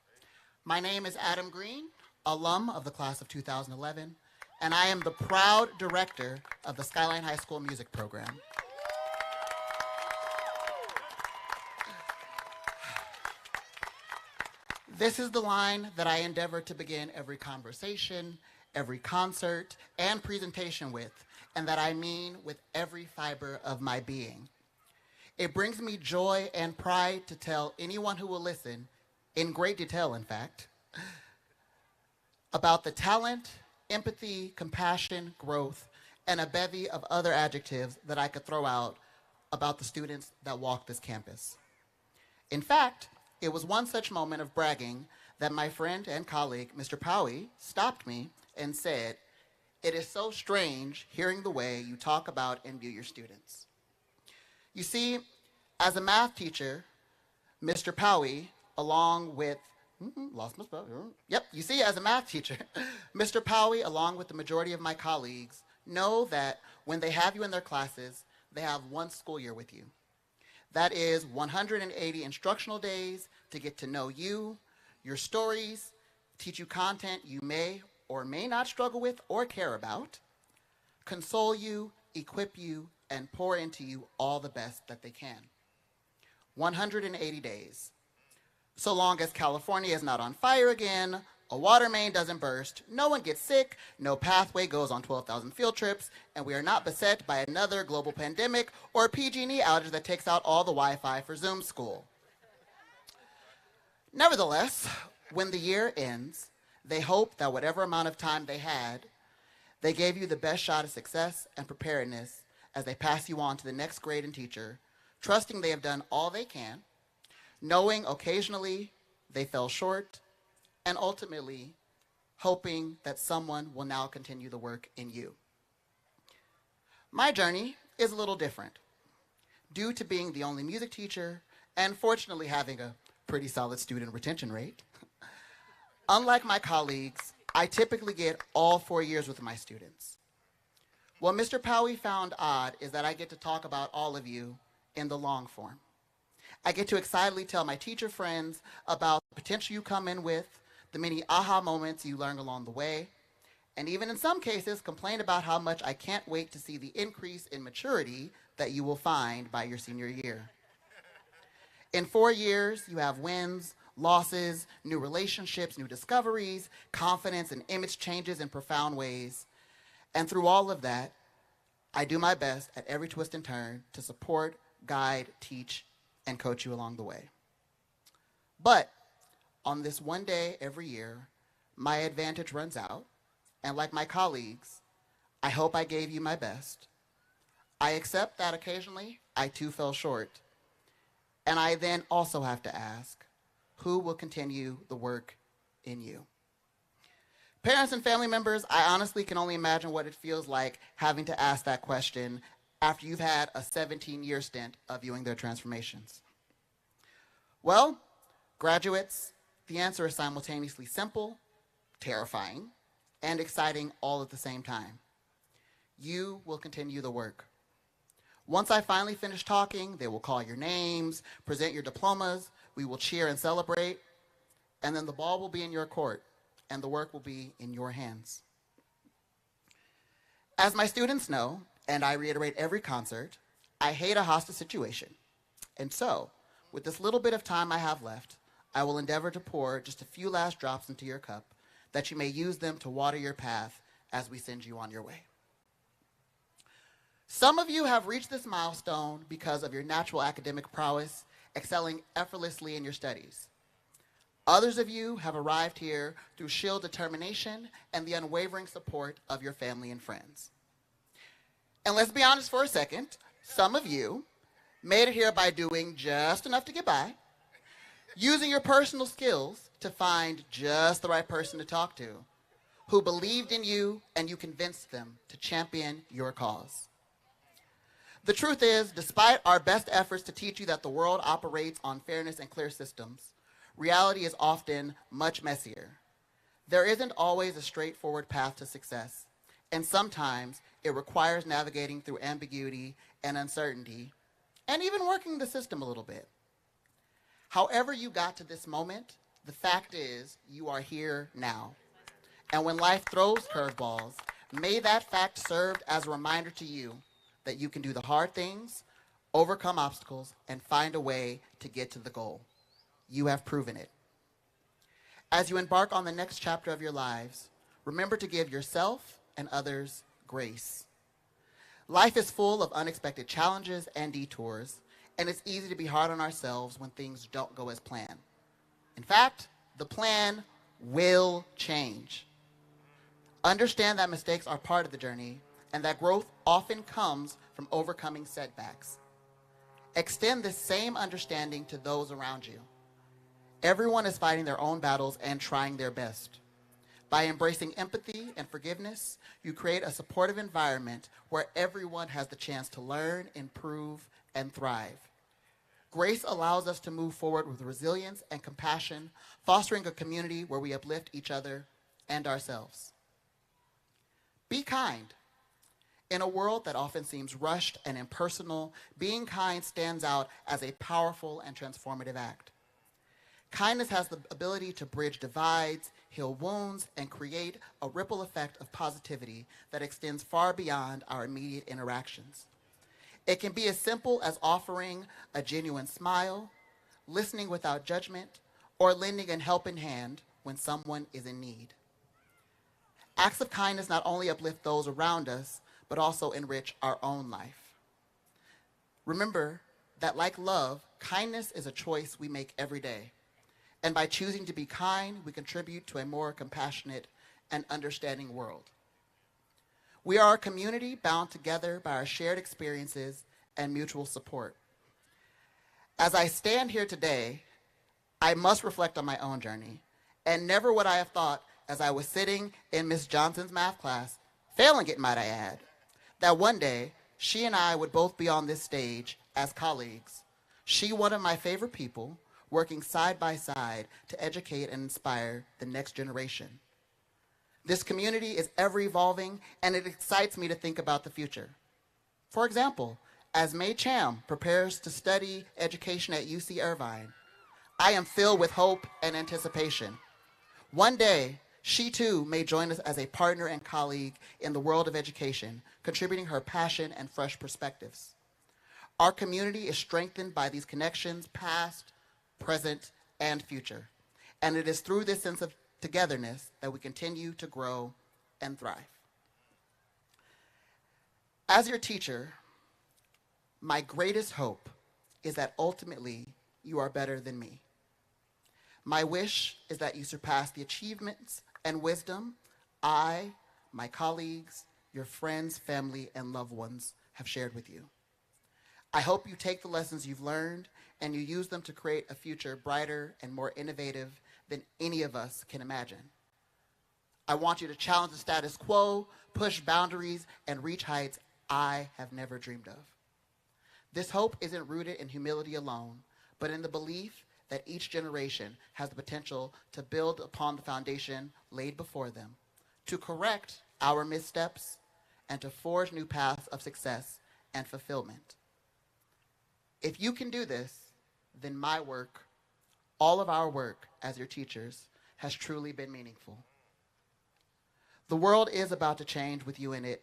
My name is Adam Green, alum of the class of 2011, and I am the proud director of the Skyline High School music program. This is the line that I endeavor to begin every conversation, every concert, and presentation with, and that I mean with every fiber of my being. It brings me joy and pride to tell anyone who will listen, in great detail in fact, about the talent, empathy, compassion, growth, and a bevy of other adjectives that I could throw out about the students that walk this campus. In fact, it was one such moment of bragging that my friend and colleague, Mr. Powie, stopped me and said, "It is so strange hearing the way you talk about and view your students." You see, as a math teacher, Mr. Powie, along with, lost my spell, yep, you see, as a math teacher, Mr. Powie, along with the majority of my colleagues, know that when they have you in their classes, they have one school year with you. That is 180 instructional days to get to know you, your stories, teach you content you may or may not struggle with or care about, console you, equip you, and pour into you all the best that they can. 180 days. So long as California is not on fire again, a water main doesn't burst, no one gets sick, no pathway goes on 12,000 field trips, and we are not beset by another global pandemic or a PG&E outage that takes out all the Wi-Fi for Zoom school. Nevertheless, when the year ends, they hope that whatever amount of time they had, they gave you the best shot of success and preparedness as they pass you on to the next grade and teacher, trusting they have done all they can, knowing occasionally they fell short, and ultimately hoping that someone will now continue the work in you. My journey is a little different. Due to being the only music teacher and fortunately having a pretty solid student retention rate, unlike my colleagues, I typically get all 4 years with my students. What Mr. Powie found odd is that I get to talk about all of you in the long form. I get to excitedly tell my teacher friends about the potential you come in with, the many aha moments you learn along the way, and even in some cases complain about how much I can't wait to see the increase in maturity that you will find by your senior year. In 4 years, you have wins, losses, new relationships, new discoveries, confidence and image changes in profound ways. And through all of that, I do my best at every twist and turn to support, guide, teach, and coach you along the way. But on this one day every year, my advantage runs out, and like my colleagues, I hope I gave you my best. I accept that occasionally I too fell short. And I then also have to ask, who will continue the work in you? Parents and family members, I honestly can only imagine what it feels like having to ask that question after you've had a 17-year stint of viewing their transformations. Well, graduates, the answer is simultaneously simple, terrifying, and exciting all at the same time. You will continue the work. Once I finally finish talking, they will call your names, present your diplomas, we will cheer and celebrate, and then the ball will be in your court, and the work will be in your hands. As my students know, and I reiterate every concert, I hate a hostage situation. And so, with this little bit of time I have left, I will endeavor to pour just a few last drops into your cup that you may use them to water your path as we send you on your way. Some of you have reached this milestone because of your natural academic prowess, excelling effortlessly in your studies. Others of you have arrived here through sheer determination and the unwavering support of your family and friends. And let's be honest for a second, some of you made it here by doing just enough to get by, using your personal skills to find just the right person to talk to, who believed in you and you convinced them to champion your cause. The truth is, despite our best efforts to teach you that the world operates on fairness and clear systems, reality is often much messier. There isn't always a straightforward path to success, and sometimes it requires navigating through ambiguity and uncertainty, and even working the system a little bit. However you got to this moment, the fact is you are here now. And when life throws curveballs, may that fact serve as a reminder to you that you can do the hard things, overcome obstacles, and find a way to get to the goal. You have proven it. As you embark on the next chapter of your lives, remember to give yourself and others grace. Life is full of unexpected challenges and detours, and it's easy to be hard on ourselves when things don't go as planned. In fact, the plan will change. Understand that mistakes are part of the journey, and that growth often comes from overcoming setbacks. Extend this same understanding to those around you. Everyone is fighting their own battles and trying their best. By embracing empathy and forgiveness, you create a supportive environment where everyone has the chance to learn, improve, and thrive. Grace allows us to move forward with resilience and compassion, fostering a community where we uplift each other and ourselves. Be kind. In a world that often seems rushed and impersonal, being kind stands out as a powerful and transformative act. Kindness has the ability to bridge divides, heal wounds, and create a ripple effect of positivity that extends far beyond our immediate interactions. It can be as simple as offering a genuine smile, listening without judgment, or lending a helping hand when someone is in need. Acts of kindness not only uplift those around us, but also enrich our own life. Remember that, like love, kindness is a choice we make every day. And by choosing to be kind, we contribute to a more compassionate and understanding world. We are a community bound together by our shared experiences and mutual support. As I stand here today, I must reflect on my own journey, and never would I have thought, as I was sitting in Miss Johnson's math class, failing it, might I add, that one day she and I would both be on this stage as colleagues. She, one of my favorite people, working side by side to educate and inspire the next generation. This community is ever evolving, and it excites me to think about the future. For example, as May Cham prepares to study education at UC Irvine, I am filled with hope and anticipation. One day, she too may join us as a partner and colleague in the world of education, contributing her passion and fresh perspectives. Our community is strengthened by these connections, past, present, and future. And it is through this sense of togetherness that we continue to grow and thrive. As your teacher, my greatest hope is that ultimately you are better than me. My wish is that you surpass the achievements and wisdom I, my colleagues, your friends, family, and loved ones have shared with you. I hope you take the lessons you've learned and you use them to create a future brighter and more innovative than any of us can imagine. I want you to challenge the status quo, push boundaries, and reach heights I have never dreamed of. This hope isn't rooted in humility alone, but in the belief that each generation has the potential to build upon the foundation laid before them, to correct our missteps, and to forge new paths of success and fulfillment. If you can do this, then my work, all of our work as your teachers, has truly been meaningful. The world is about to change with you in it,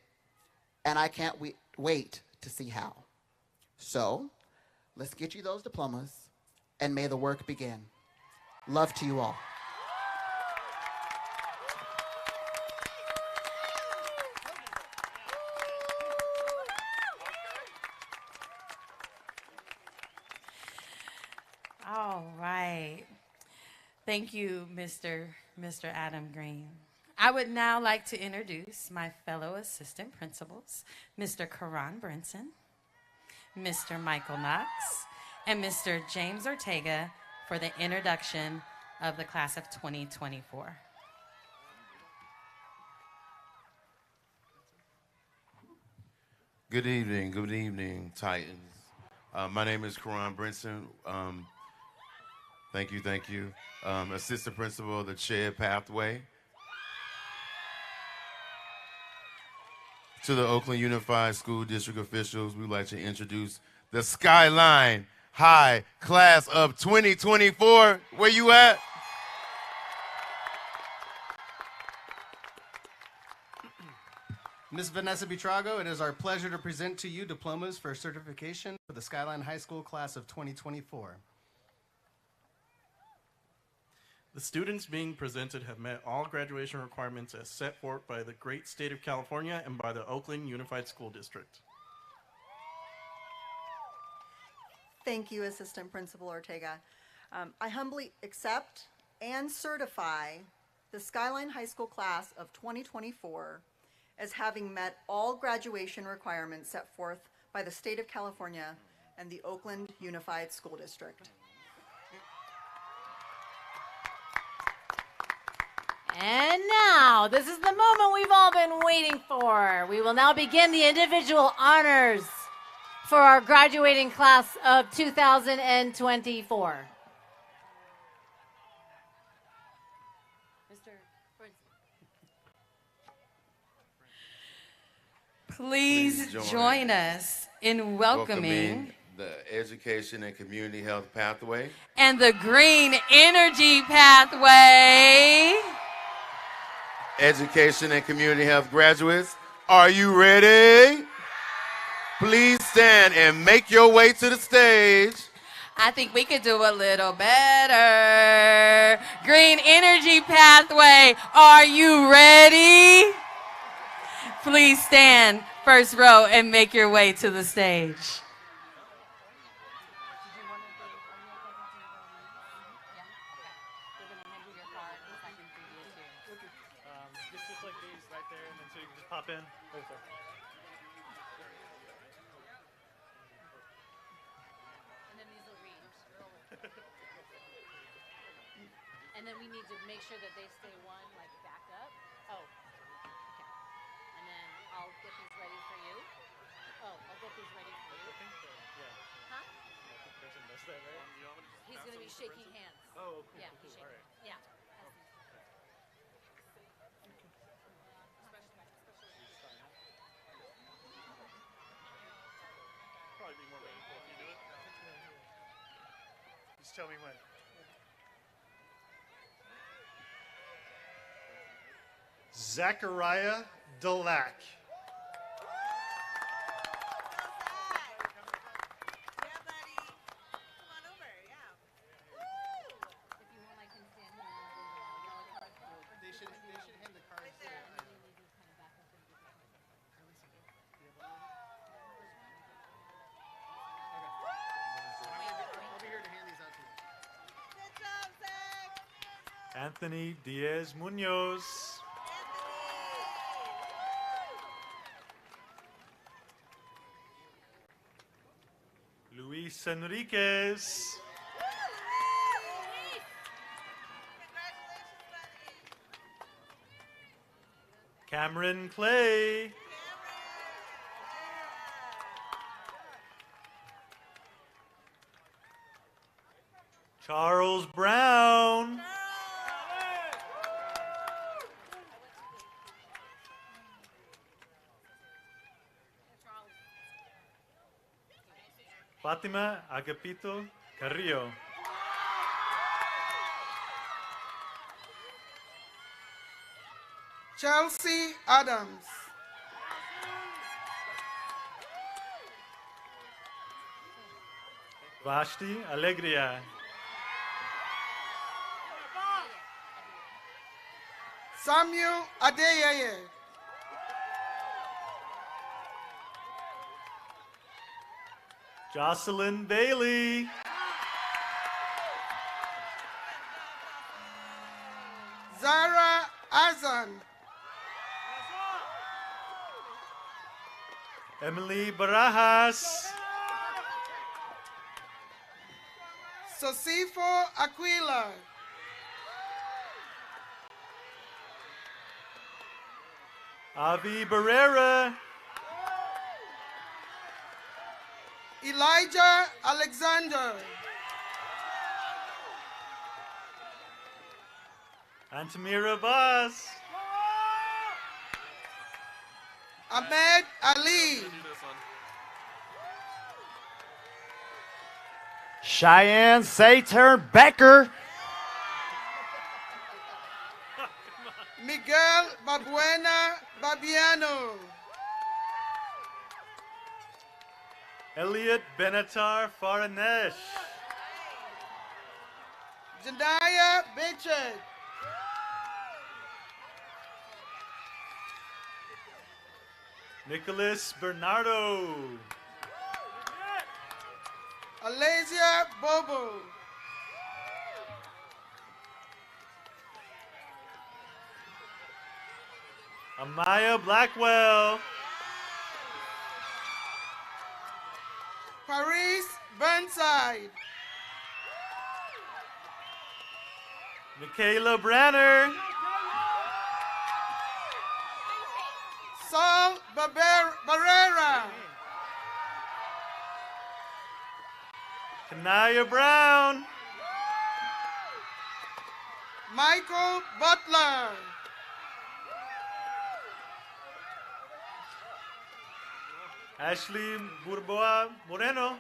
and I can't wait to see how. So, let's get you those diplomas, and may the work begin. Love to you all. All right. Thank you, Mr. Adam Green. I would now like to introduce my fellow assistant principals, Mr. Karan Brinson, Mr. Michael Knox, and Mr. James Ortega for the introduction of the class of 2024. Good evening, Titans. My name is Karan Brinson. Thank you. Assistant principal of the Shared Pathway. To the Oakland Unified School District officials, we'd like to introduce the Skyline High Class of 2024. Where you at? Ms. Vanessa Buitrago, it is our pleasure to present to you diplomas for certification for the Skyline High School Class of 2024. The students being presented have met all graduation requirements as set forth by the great state of California and by the Oakland Unified School District. Thank you, Assistant Principal Ortega. I humbly accept and certify the Skyline High School Class of 2024 as having met all graduation requirements set forth by the state of California and the Oakland Unified School District. And now, this is the moment we've all been waiting for. We will now begin the individual honors for our graduating class of 2024. Please join us in welcoming the Education and Community Health Pathway and the Green Energy Pathway. Education and Community Health graduates, are you ready? Please stand and make your way to the stage. I think we could do a little better. Green Energy Pathway, are you ready? Please stand first row and make your way to the stage. Just like these right there, and then so you can just pop in. And then we need to make sure that they stay one, like back up. Oh, okay. And then I'll get these ready for you. Oh, I'll get these ready for you. Huh? He's going to be shaking hands. Oh, cool. Yeah, he's shaking. Yeah. Probably be more meaningful if you do it. Just tell me when. Zachariah Delac. Anthony Diaz Munoz. Luis Enriquez. Cameron Clay. Charles Brown. Fatima Agapito Carrillo. Chelsea Adams. Vashti Alegria. Samuel Adeyeye. Jocelyn Bailey. Zara Azan. Emily Barajas. Sosifo Aquila. Avi Barrera. Elijah Alexander. Antamira Abbas. Ahmed Ali. Cheyenne Saturn Becker. Miguel Babuena Babiano. Elliot Benatar Faranesh. Jediah Bichet. Nicholas Bernardo. Alasia Bobo. Amaya Blackwell. Paris Burnside. Michaela Branner. Saul Barrera. Kanaya Brown. Michael Butler. Ashley Burboa Moreno.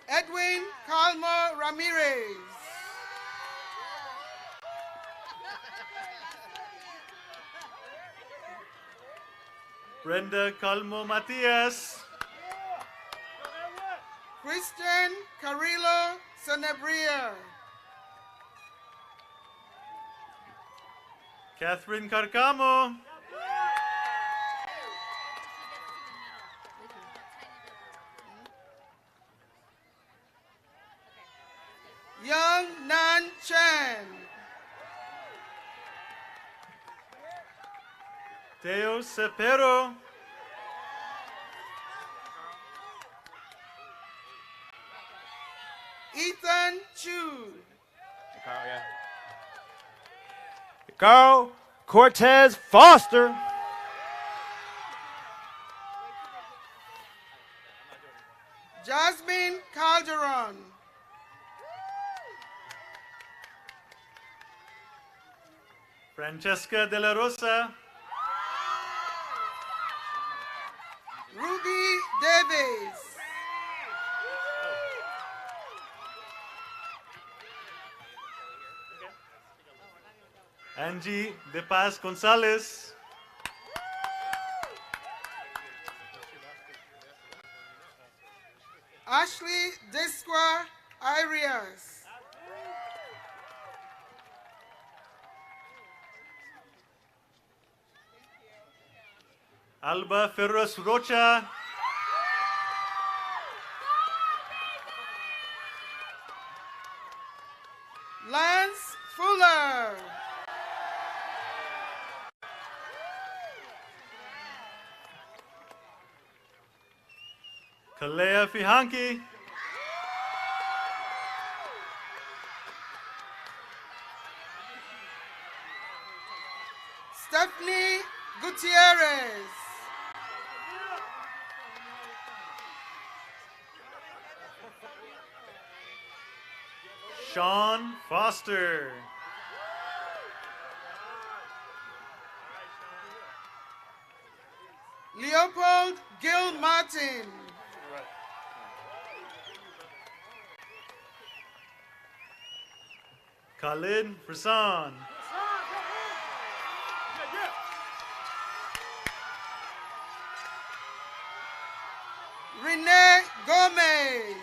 Edwin Calmo Ramirez. Brenda Calmo Matias. Christian Carrillo Sanabria. Catherine Carcamo. Young Nan Chen. Teo Cepero. Ethan Chu. Carl Cortez Foster. Jasmine Calderon. Francesca De La Rosa. Ruby Davis. Angie De Paz Gonzalez. Ashley Desqua Arias. Alba Ferros Rocha. Lance Fuller. Kalea Fihanki. Stephanie Gutierrez. Sean Foster. Leopold Gil Martin. Khalid Prasan. Renee Gomez.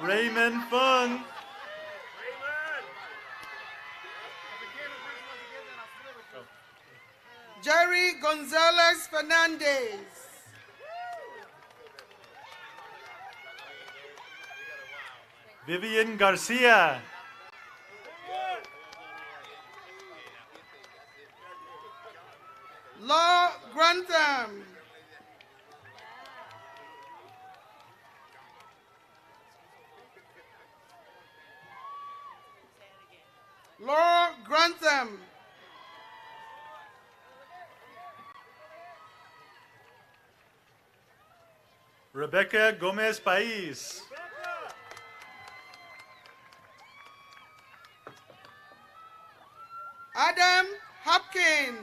Raymond Fung. Jerry Gonzalez Fernandez. Vivian Garcia. Law Grantham. Law Grantham. Rebecca Gomez Pais. Adam Hopkins.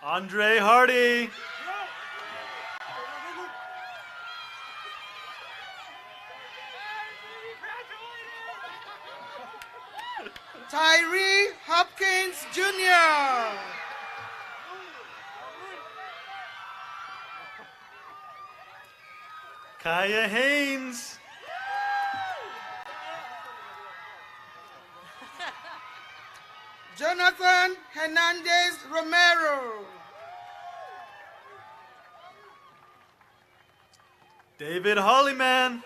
Andre Hardy. Tyree Hopkins Jr. Kaya Haynes. Jonathan Hernandez Romero. David Hollyman.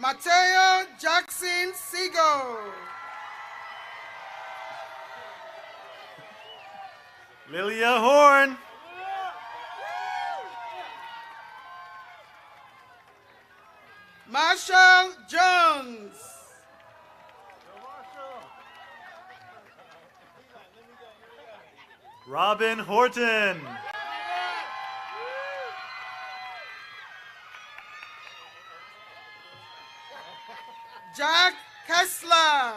Mateo Jackson Sigo. Lilia Horn. Marshall Jones. Robin Horton. Jack Kessler.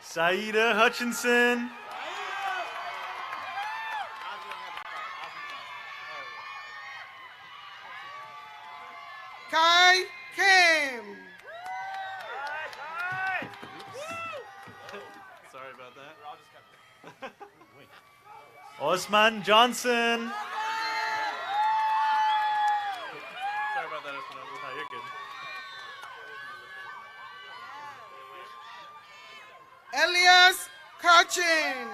Saida Hutchinson. Kai Kim. Sorry about that. Osman Johnson. Sorry about that, Espinosa. No, you're good. Elias Kachin.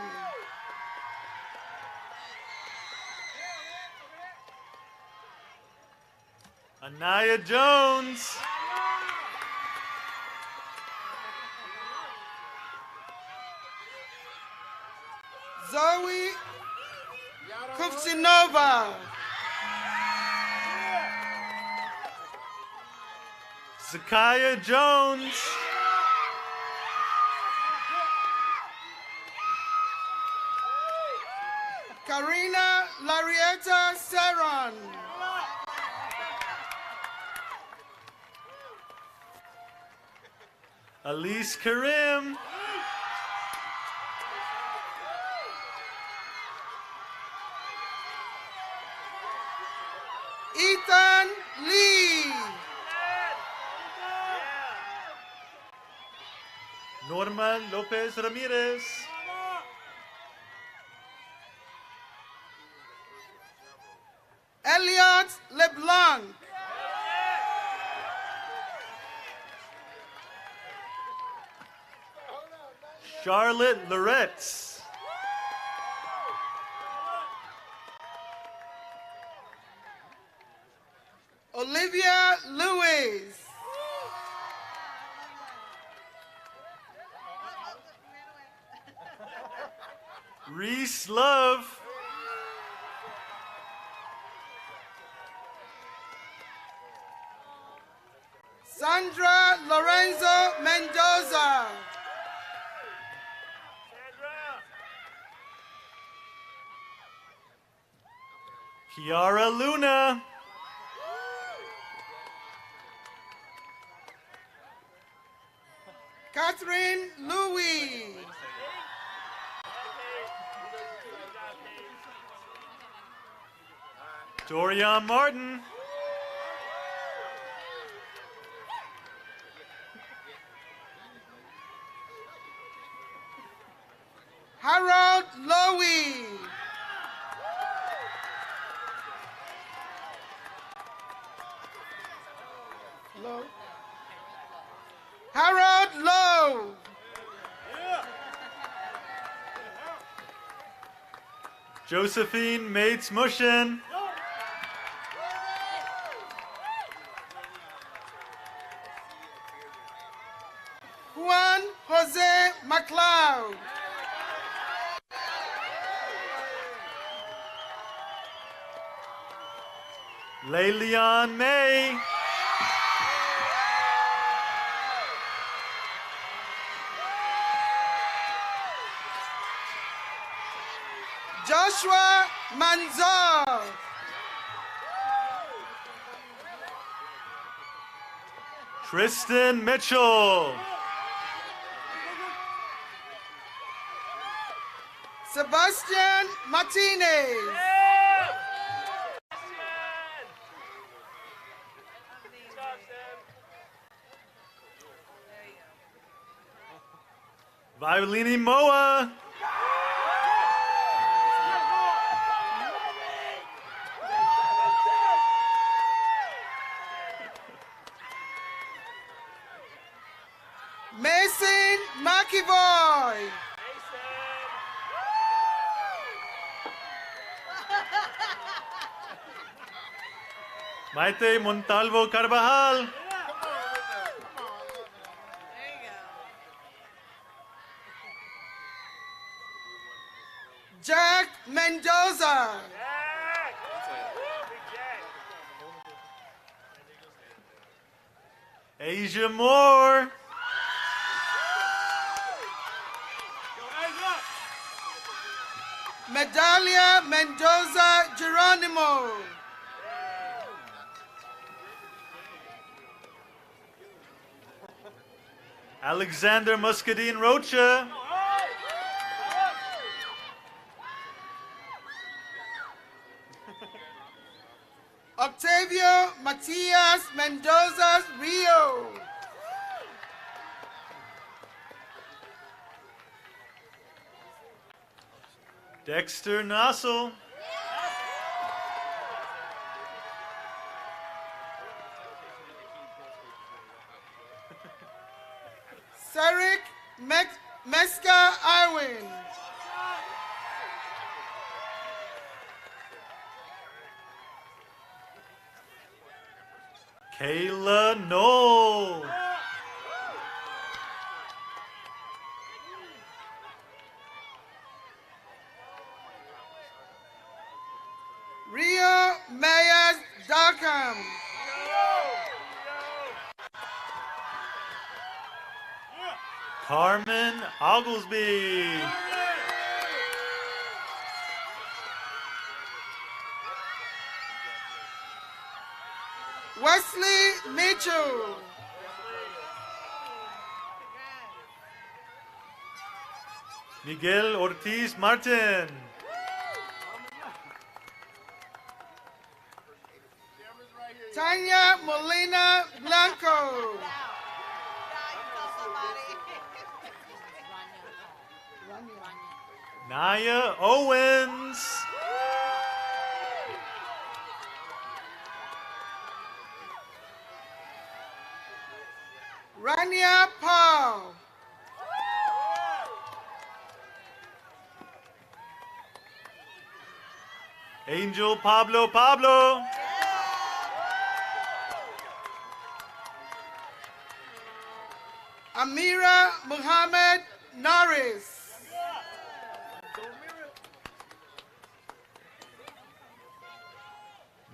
Anaya Jones. Zoe Kufsinova. Zakaya Jones. Karina Larieta Serron. Elise Karim. Ethan Lee. Norma Lopez Ramirez. Elliot LeBlanc. Charlotte Loretz. Olivia Lewis. Reese Love. Sandra Lorenzo Mendoza. Kiara Luna. Catherine Louis. Dorian Martin. Harold Lowy. Low. Harold Lowe. Josephine Mates Mushin. Juan Jose McLeod. Leilian May. Joshua Manzor. Tristan Mitchell. Sebastian Martinez. Violini Moa. Mason McEvoy. Maite Montalvo Carvajal. Jack Mendoza. Asia Moore. Medalia Mendoza Geronimo. Alexander Muscadine Rocha. Octavio Matias Mendoza Rio. Dexter Nossel. Sarek Meska Irwin. Kayla Knoll. Rio Mayas Darkham. Carmen Oglesby. Wesley Mitchell. Miguel Ortiz Martin. Tanya Molina Blanco. Naya Owens. Rania Paul. Angel Pablo. Amira Muhammad Norris.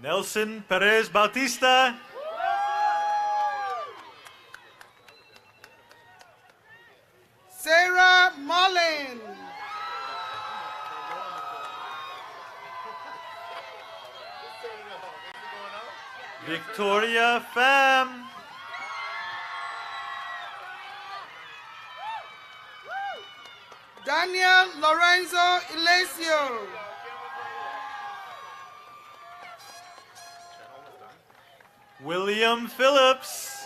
Nelson Perez Bautista. Sarah Mullen. Victoria Pham. Daniel Lorenzo Iglesias. William Phillips.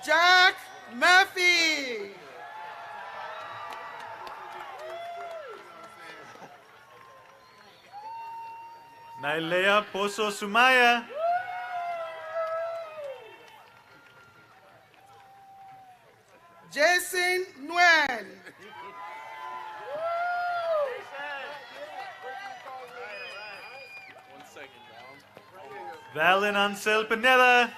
Jack Murphy. Nailea Pozo Sumaya. Jason Nguyen. Valen Ansel Pineda.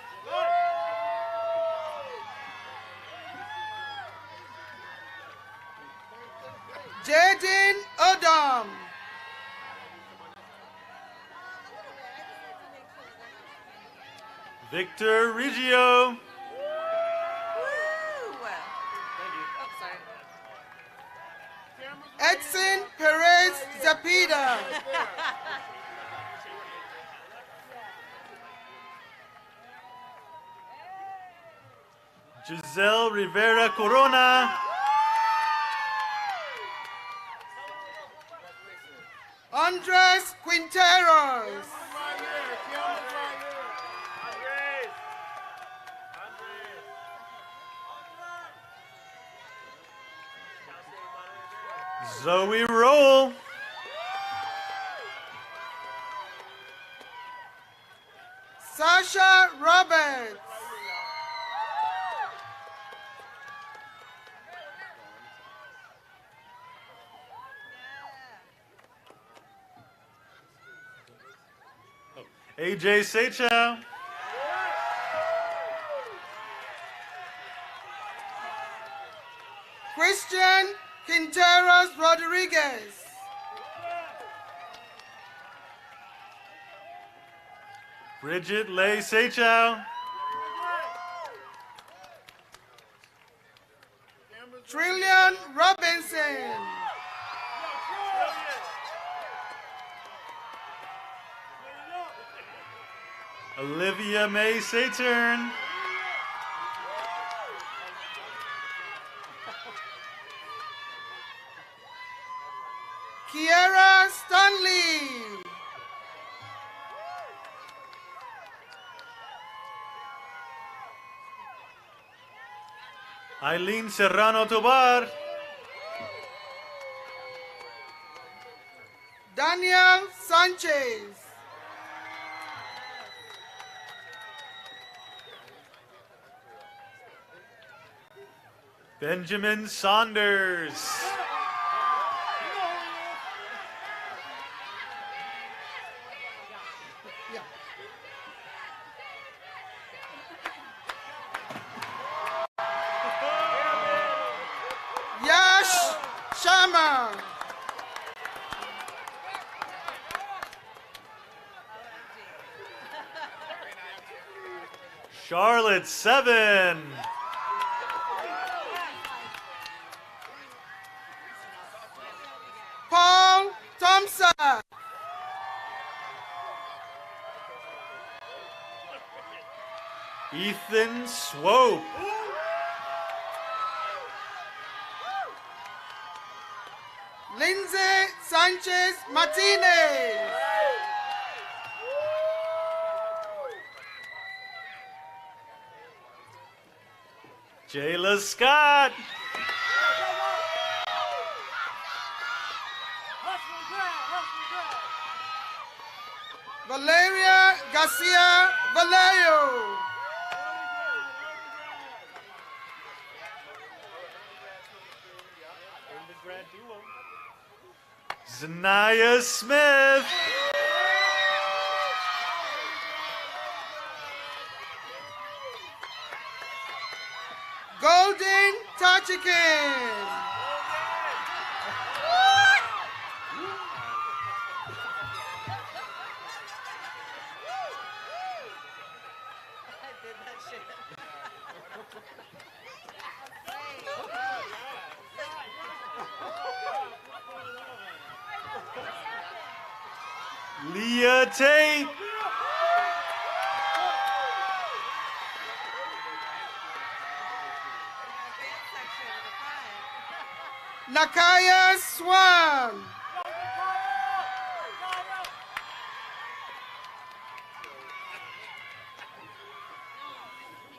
Jaden Odom. Victor Reggio. Edson Perez Zapita. Giselle Rivera Corona. Andres Quinteros. Zoe Roll. Sasha Roberts. AJ Seychow. Christian Quinteros Rodriguez. Bridget Lay Seychow. Trillion Robinson. Olivia May Saturn. Kiera Stanley. Eileen Serrano Tobar. Daniel Sanchez. Benjamin Saunders. Yash Sharma. Charlotte Seven. Paul Thompson. Ethan Swope. Lindsay Sanchez Martinez. Jayla Scott. Valeria Garcia Vallejo. grad duo. Zanaya Smith. Golden Tachikin. Leah Tate. Nakaya Swan.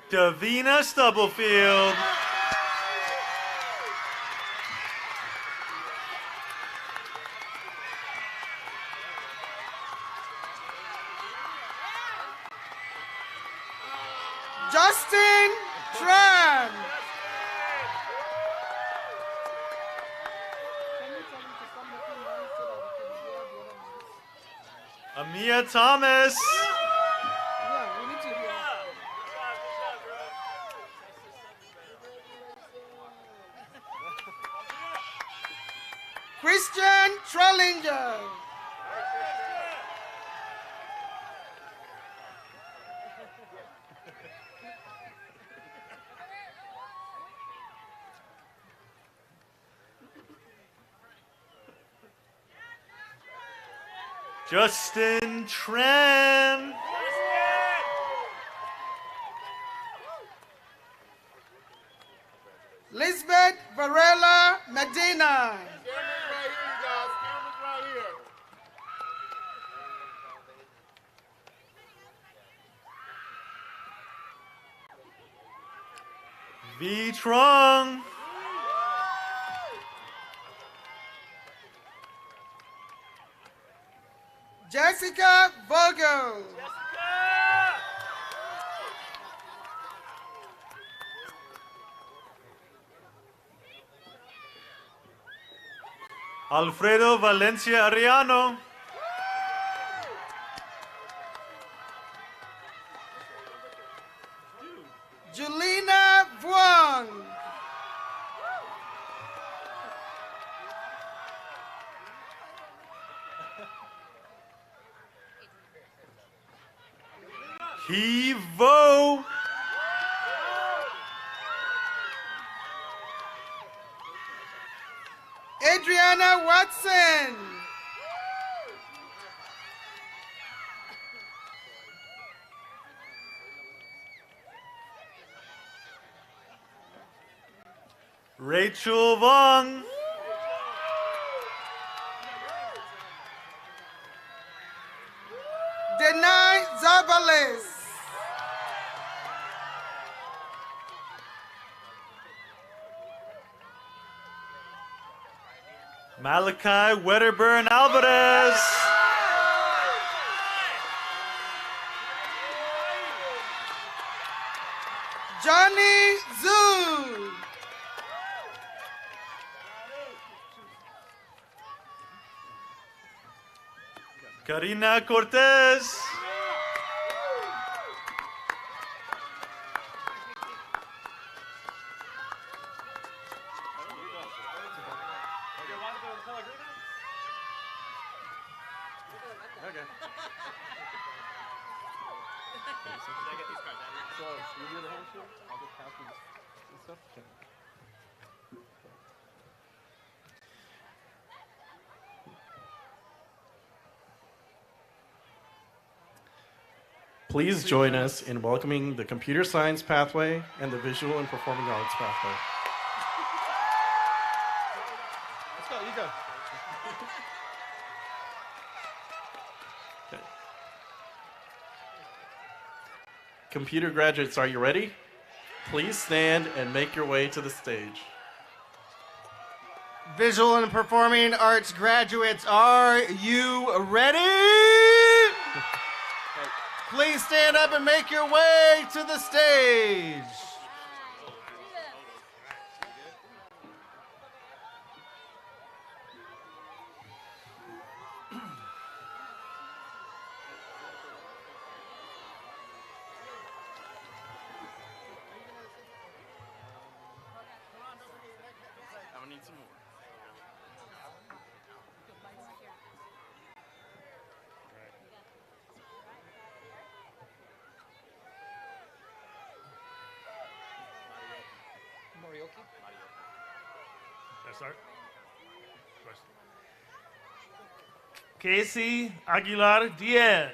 Davina Stubblefield. Justin Tran. Amia Thomas. Christian Trellinger. Justin Tran. Lisbeth Varela Medina. V. Trong. Jessica Vogel. Alfredo Valencia Ariano. Julina Vuong. He Vo. Adriana Watson. Rachel Vong. Denai Zabales. Malachi Wedderburn Alvarez. Johnny Zhu. Karina Cortez. Okay. Should I get these cards out of here? So, you do the handshake? I'll just pass this stuff. Okay. Please join us in welcoming the computer science pathway and the visual and performing arts pathway. Let's go, you go. Okay. Computer graduates, are you ready? Please stand and make your way to the stage. Visual and Performing Arts graduates, are you ready? Please stand up and make your way to the stage. Start. Casey Aguilar Diaz.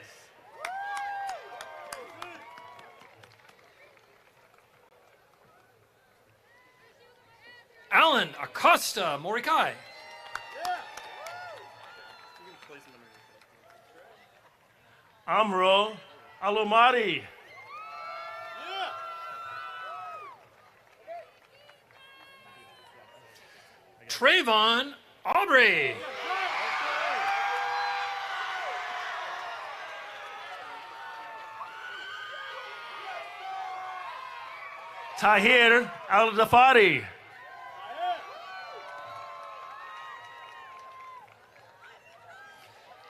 Alan Acosta Morikai. Amro Alomari. Trayvon Aubrey. Tahir Al-Dafari.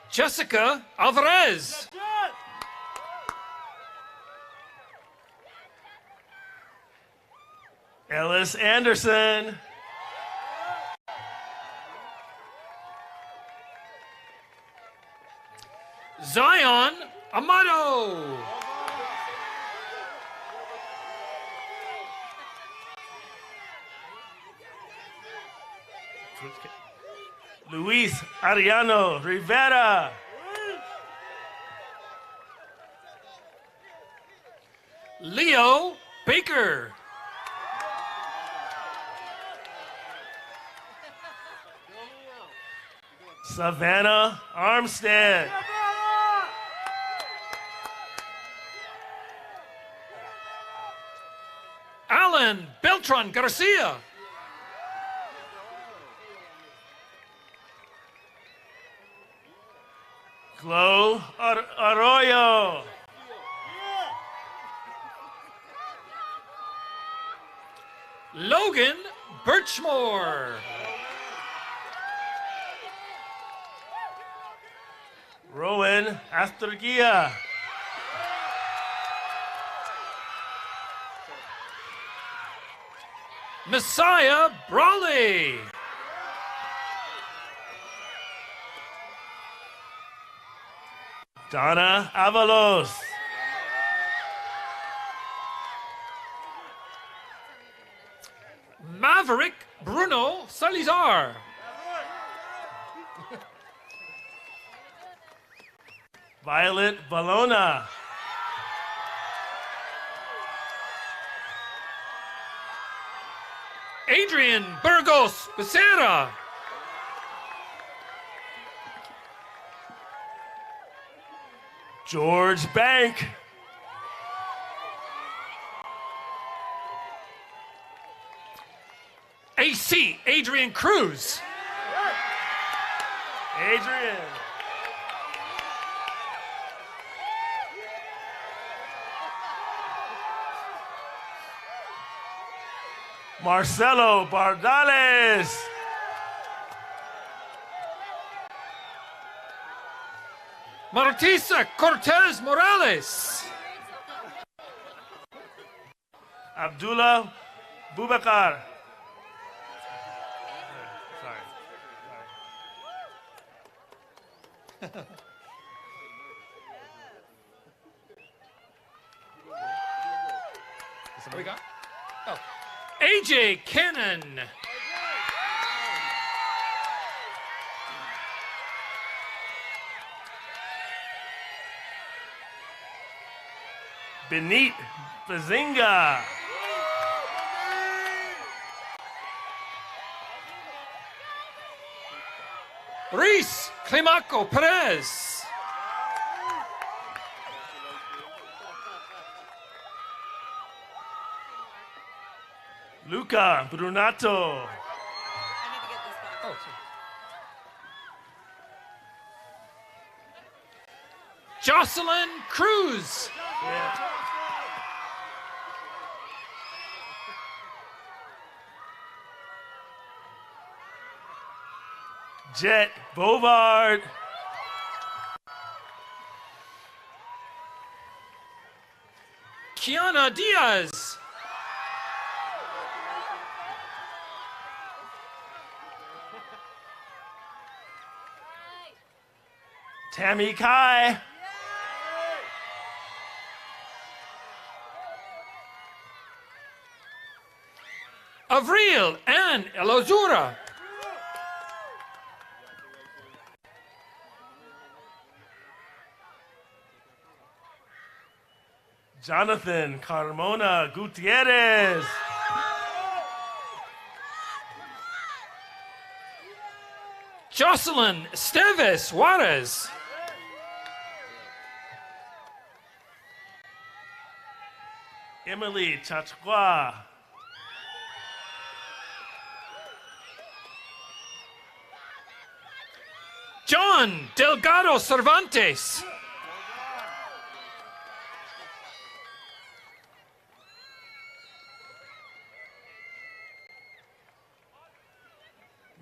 Jessica Alvarez. Ellis Anderson. Zion Amato. Luis Ariano Rivera. Leo Baker. Savannah Armstead. Alan Beltran Garcia. Chloe Arroyo. Logan Birchmore. Rowan Astorgia. Messiah Brawley. Donna Avalos. Maverick Bruno Salizar. Violet Valona. Adrian Burgos Becerra. George Bank. AC Adrian Cruz. Adrian. Marcelo Bardales. Martisa Cortez Morales. Abdullah Bubakar. Sorry. What we got? Oh. AJ Cannon. Benit Bazinga. Reese Climaco Perez. Luca Brunato. Jocelyn Cruz. Jet Bovard. Kiana Diaz. Tammy Kai. Avril Ann Elozura. Jonathan Carmona Gutierrez. Jocelyn Esteves Juarez. Emily Chachua. John Delgado Cervantes.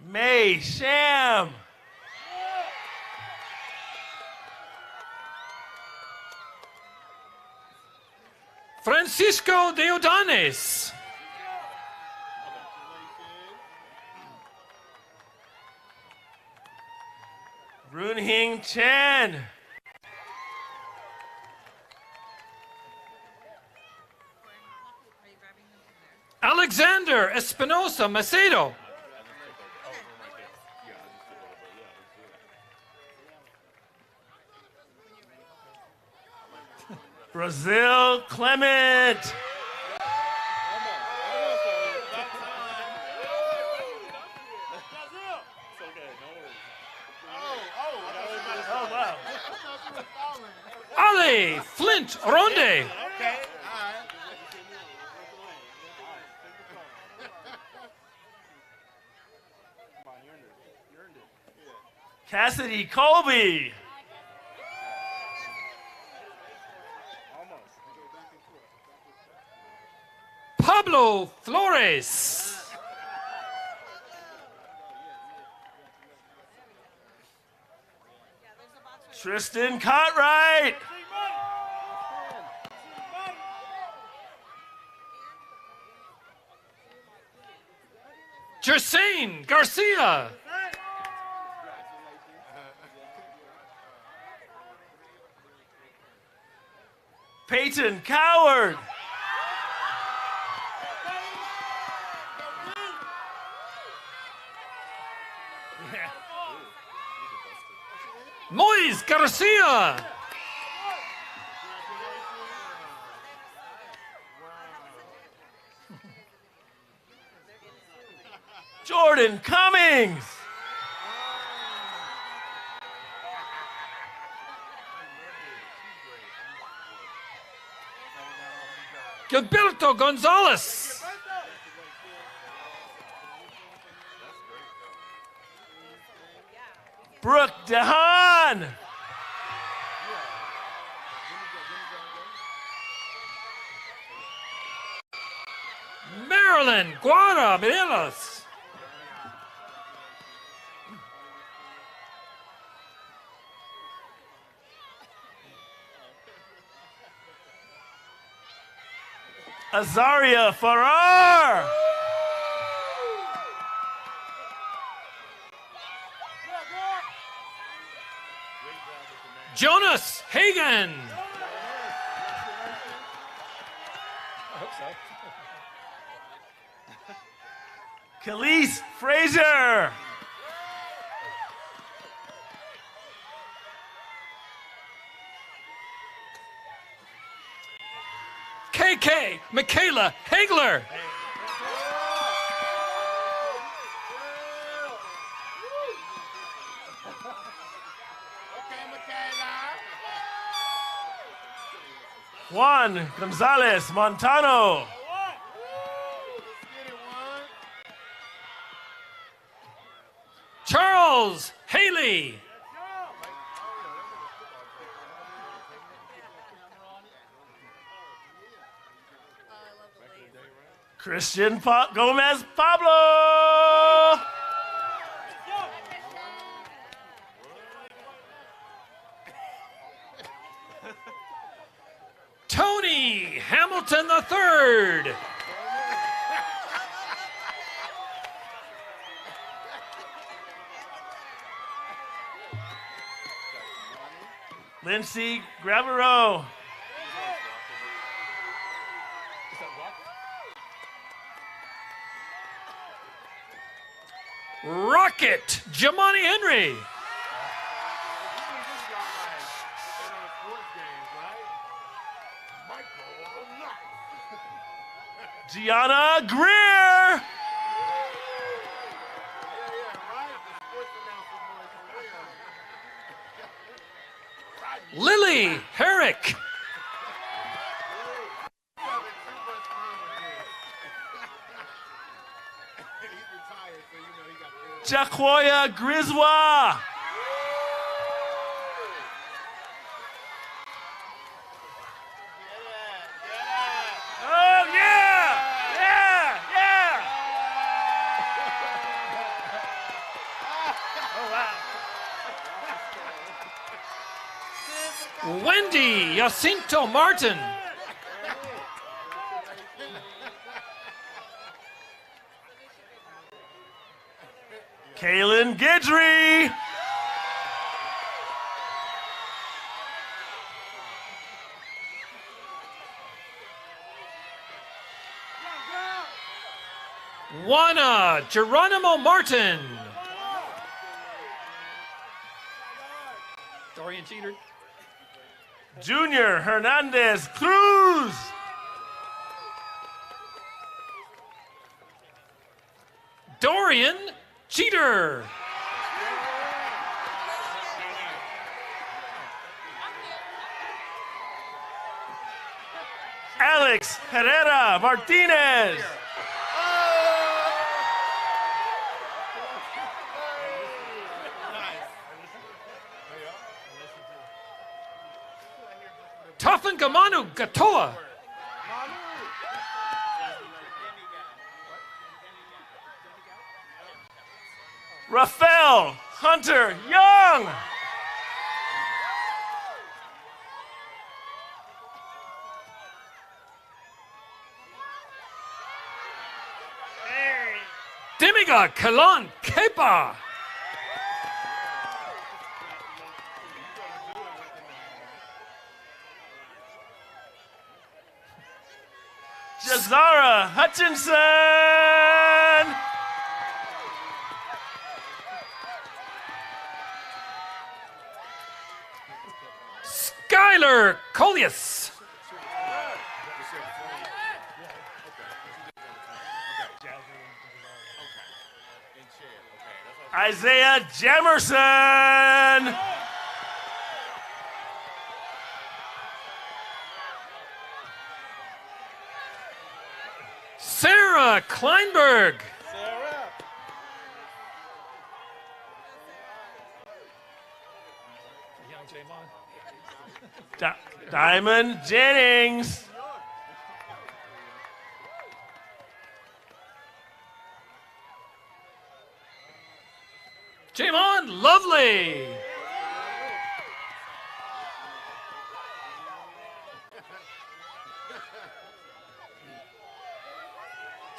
May Sham. Francisco Deodanes. Runhing Chen. Alexander Espinosa Macedo. Brazil Clement. Ali Flint Ronde. Cassidy Colby. Pablo Flores. Tristan Cartwright. Jersaine Garcia. Peyton Coward. Moise Garcia. Jordan Cummings. Gilberto Gonzalez. Brooke DeHaan. Marilyn Guara Mireles. Azaria Farrar. Jonas Hagan. I hope so. Khalees Fraser. KK Michaela Hagler. Juan Gonzalez Montano. Charles Haley. Christian Gomez Pablo. Tony Hamilton III. Lindsay Gravero. Rocket, Jamani Henry. Gianna Greer. Lily Herrick. Jaquoya Griswa. Oh, yeah! Yeah! Yeah! Oh, wow. Wendy Jacinto Martin. Kaylin Guidry. Juana Geronimo Martin. Dorian Cheater. Junior Hernandez Cruz. Dorian Cheater. Alex Herrera Martinez. Tafan Gamanu Gatoa. Rafael Hunter Young. Demiga Kalan Kepa. Jazara Hutchinson. Skylar Colias. Isaiah Jamerson. Sarah Kleinberg. Diamond Jennings. Jamon Lovely.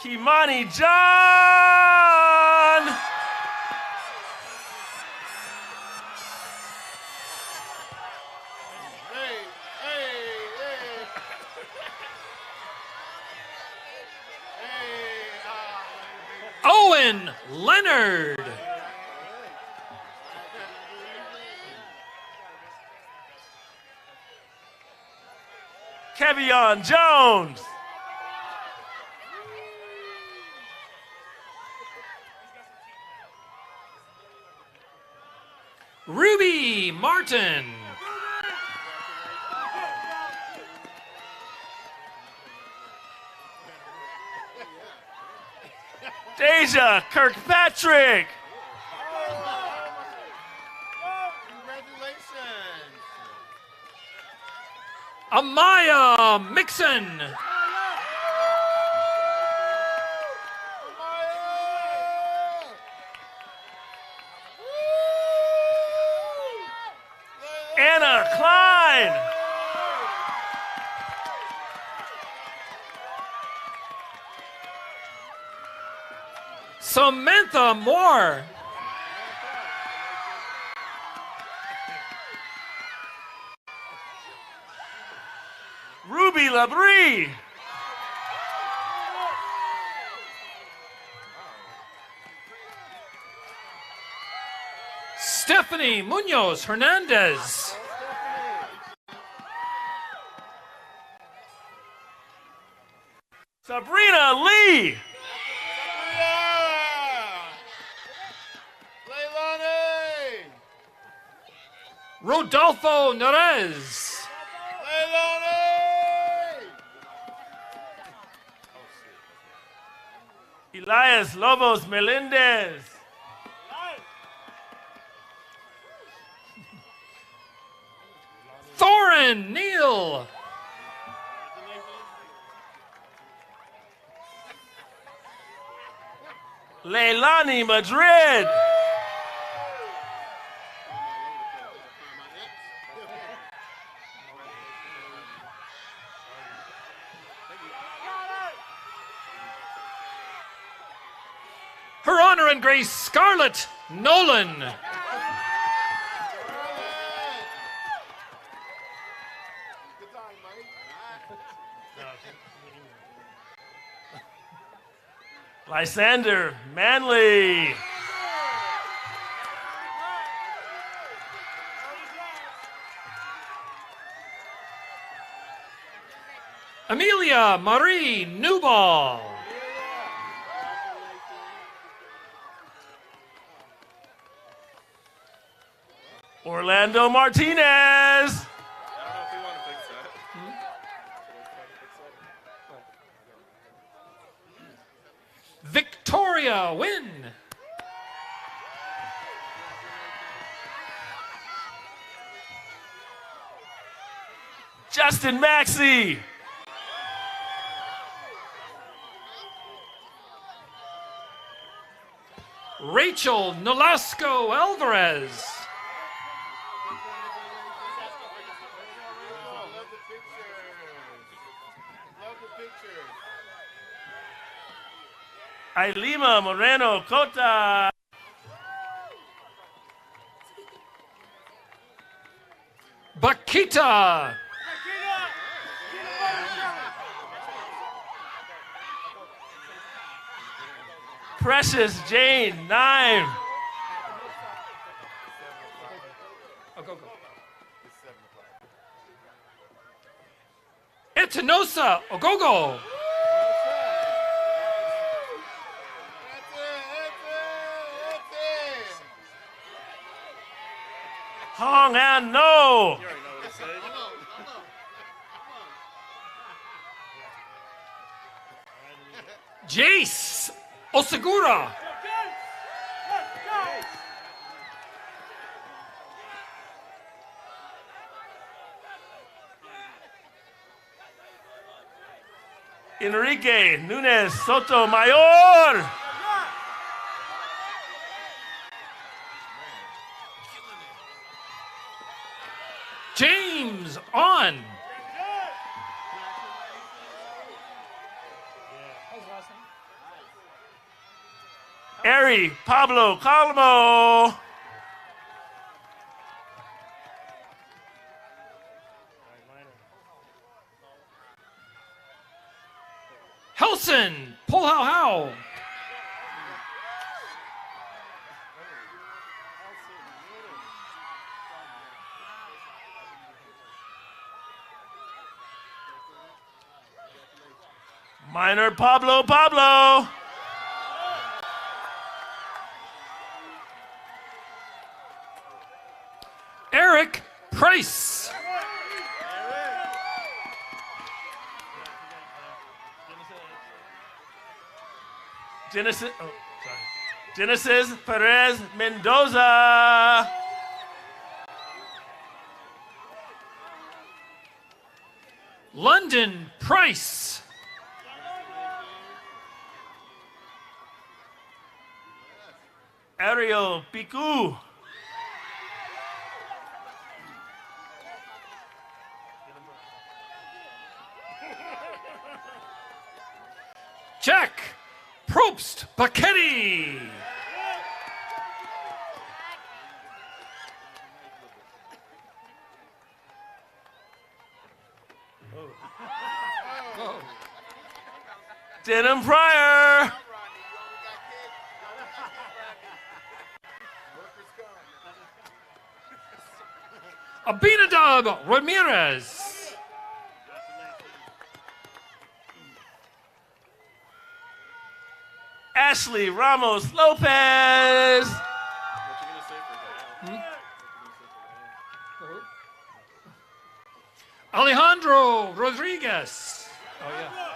Kimani John. Owen Leonard. Kevion Jones. Ruby Martin. Deja Kirkpatrick. Amaya Mixon. Anna Klein. Samantha Moore. Riley Labrie. Stephanie Munoz Hernandez. Sabrina Lee. Rodolfo Nerez. Elias Lobos Melendez. Thorin Neal. Leilani Madrid. Her Honor and Grace Scarlett Nolan. Lysander Manley. Amelia Marie Newball. Orlando Martinez. Victoria Wynn. Justin Maxey. Rachel Nolasco Alvarez. Ailima Moreno Cota. Bakita. Precious Jane Nime. Etinosa Ogogo. Hong An No. Jace Osagura. Enrique Nunes Sotomayor. James On. Ari Pablo Calmo. Helson Pull How. Minor Pablo. Eric Price. Genesis Perez Mendoza. London Price. Ariel Picu. Jack Probst Paquetti. Denham Pryor. Abinadab Ramirez. Ashley Ramos Lopez. Alejandro Rodriguez. Oh, yeah.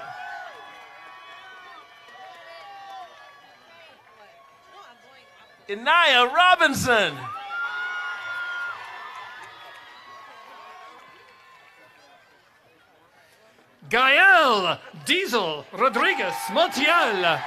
Inaya Robinson. Gael Diesel Rodriguez Montiel.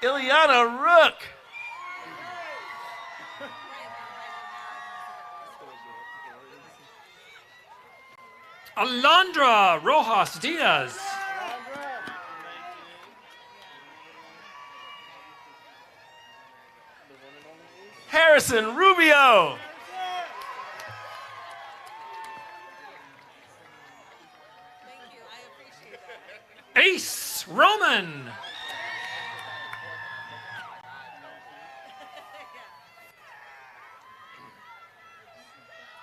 Ileana Rook. Alondra Rojas Diaz. Harrison Rubio. Ace Roman.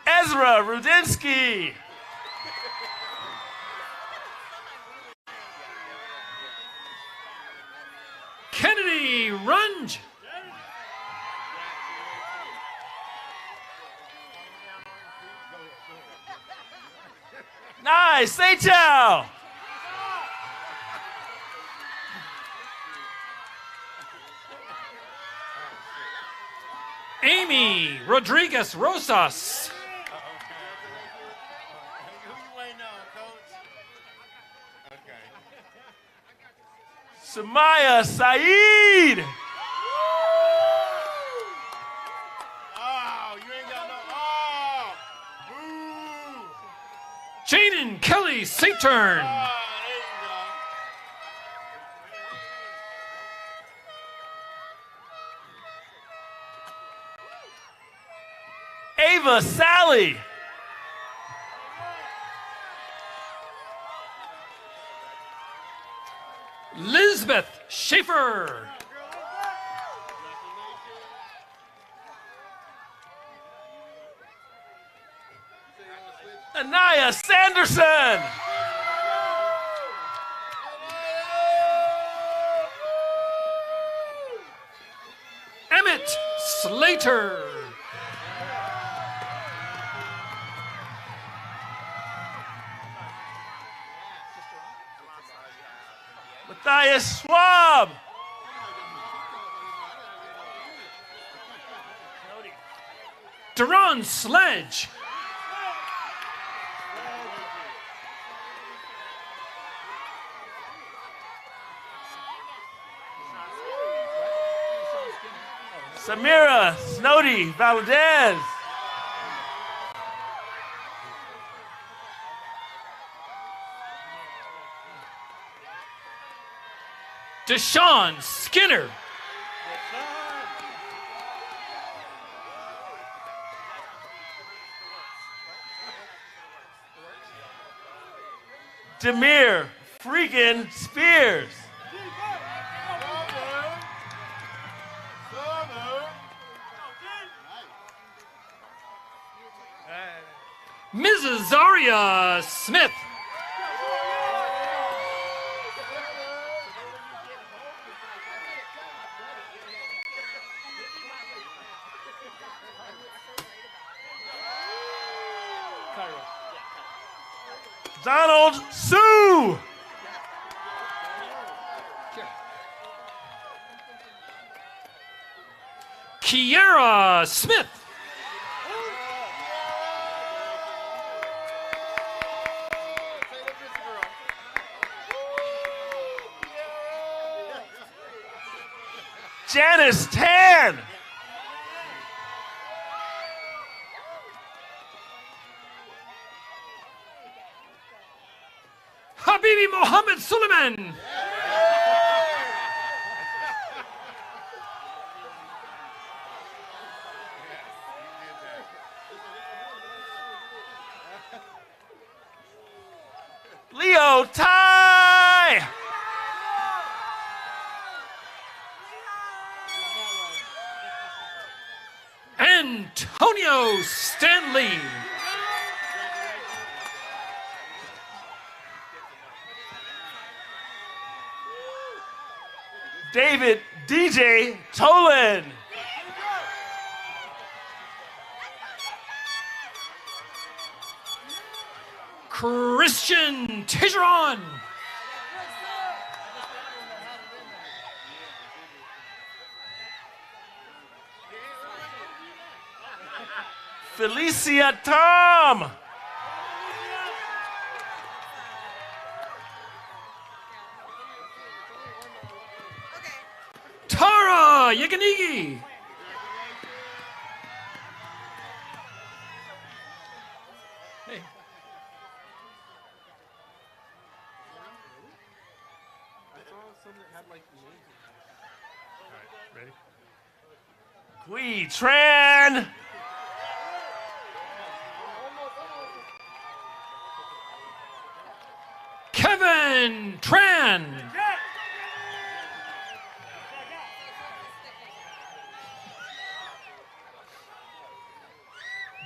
Ezra Rudinsky. Kennedy Runge. Nice, say ciao. Amy Rodriguez Rosas. Samaya Saeed. Jaden Kelly Saturn. Ava Sally. Lisbeth Schaefer. Anaya Sanderson. Emmett Slater. Matthias Schwab. Deron Sledge. Samira Snowdy Valdez. Deshaun Skinner. Demir freaking Spears. Mrs. Zaria Smith. Donald Sue. Kiara Smith. Janice Tan. Habibi Mohammed Suleiman. Bow tie! Antonio Stanley. David DJ Tolan. Christian Tijeron. Felicia Tom. Tara Yaganigi. Hey. Ready? Kui Tran. Kevin Tran.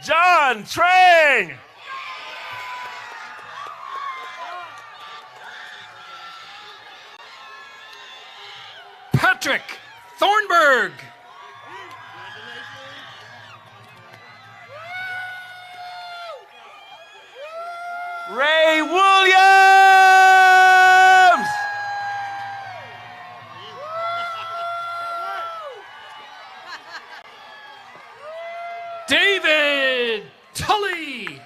John Trang. Patrick Thornburg. Ray Williams. David Tully.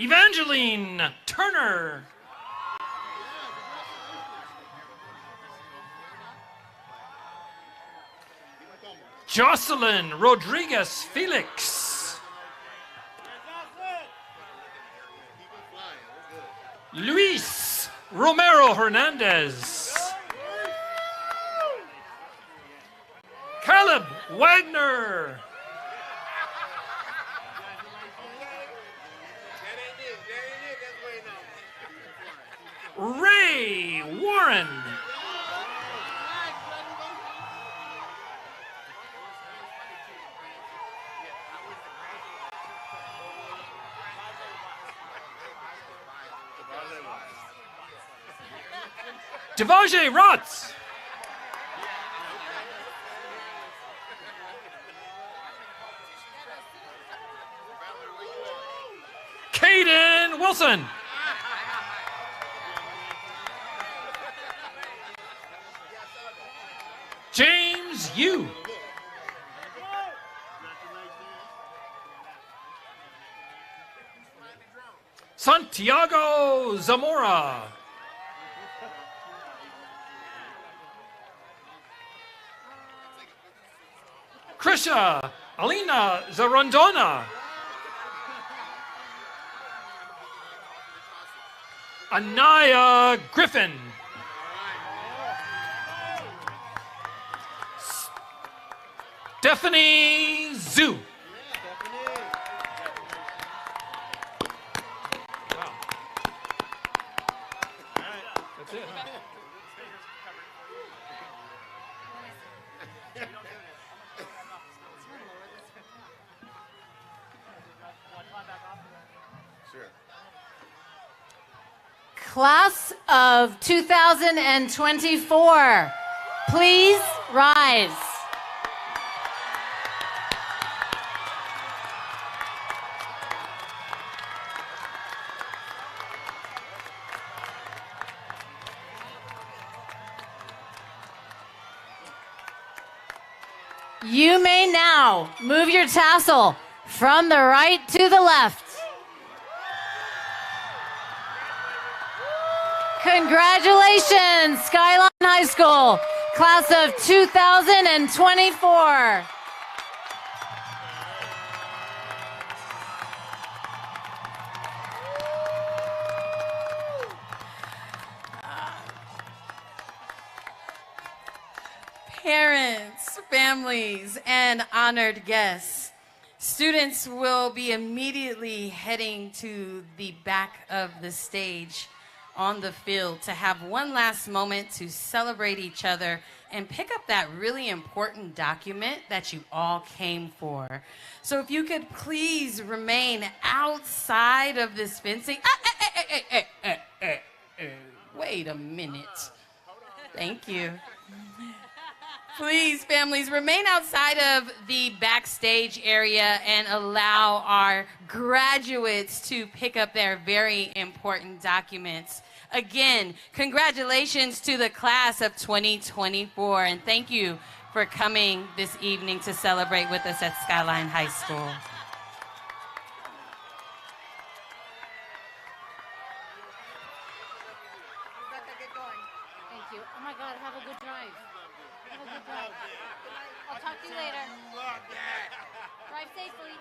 Evangeline Turner. Jocelyn Rodriguez Felix. Luis Romero Hernandez. Caleb Wagner. Ray Warren. Devaje Rotz. Caden Wilson. James Yu. Santiago Zamora. Krisha Alina Zarondona. Anaya Griffin. Stephanie Zhu. That's it, huh? Class of 2024, please rise. You may now move your tassel from the right to the left. Congratulations, Skyline High School, class of 2024. Parents, families, and honored guests, students will be immediately heading to the back of the stage on the field to have one last moment to celebrate each other and pick up that really important document that you all came for. So if you could please remain outside of this fencing. Wait a minute. Thank you. Please, families, remain outside of the backstage area and allow our graduates to pick up their very important documents. Again, congratulations to the class of 2024, and thank you for coming this evening to celebrate with us at Skyline High School. Thank you. Oh my God, have a good drive. Have a good drive. I'll talk to you later. Drive safely.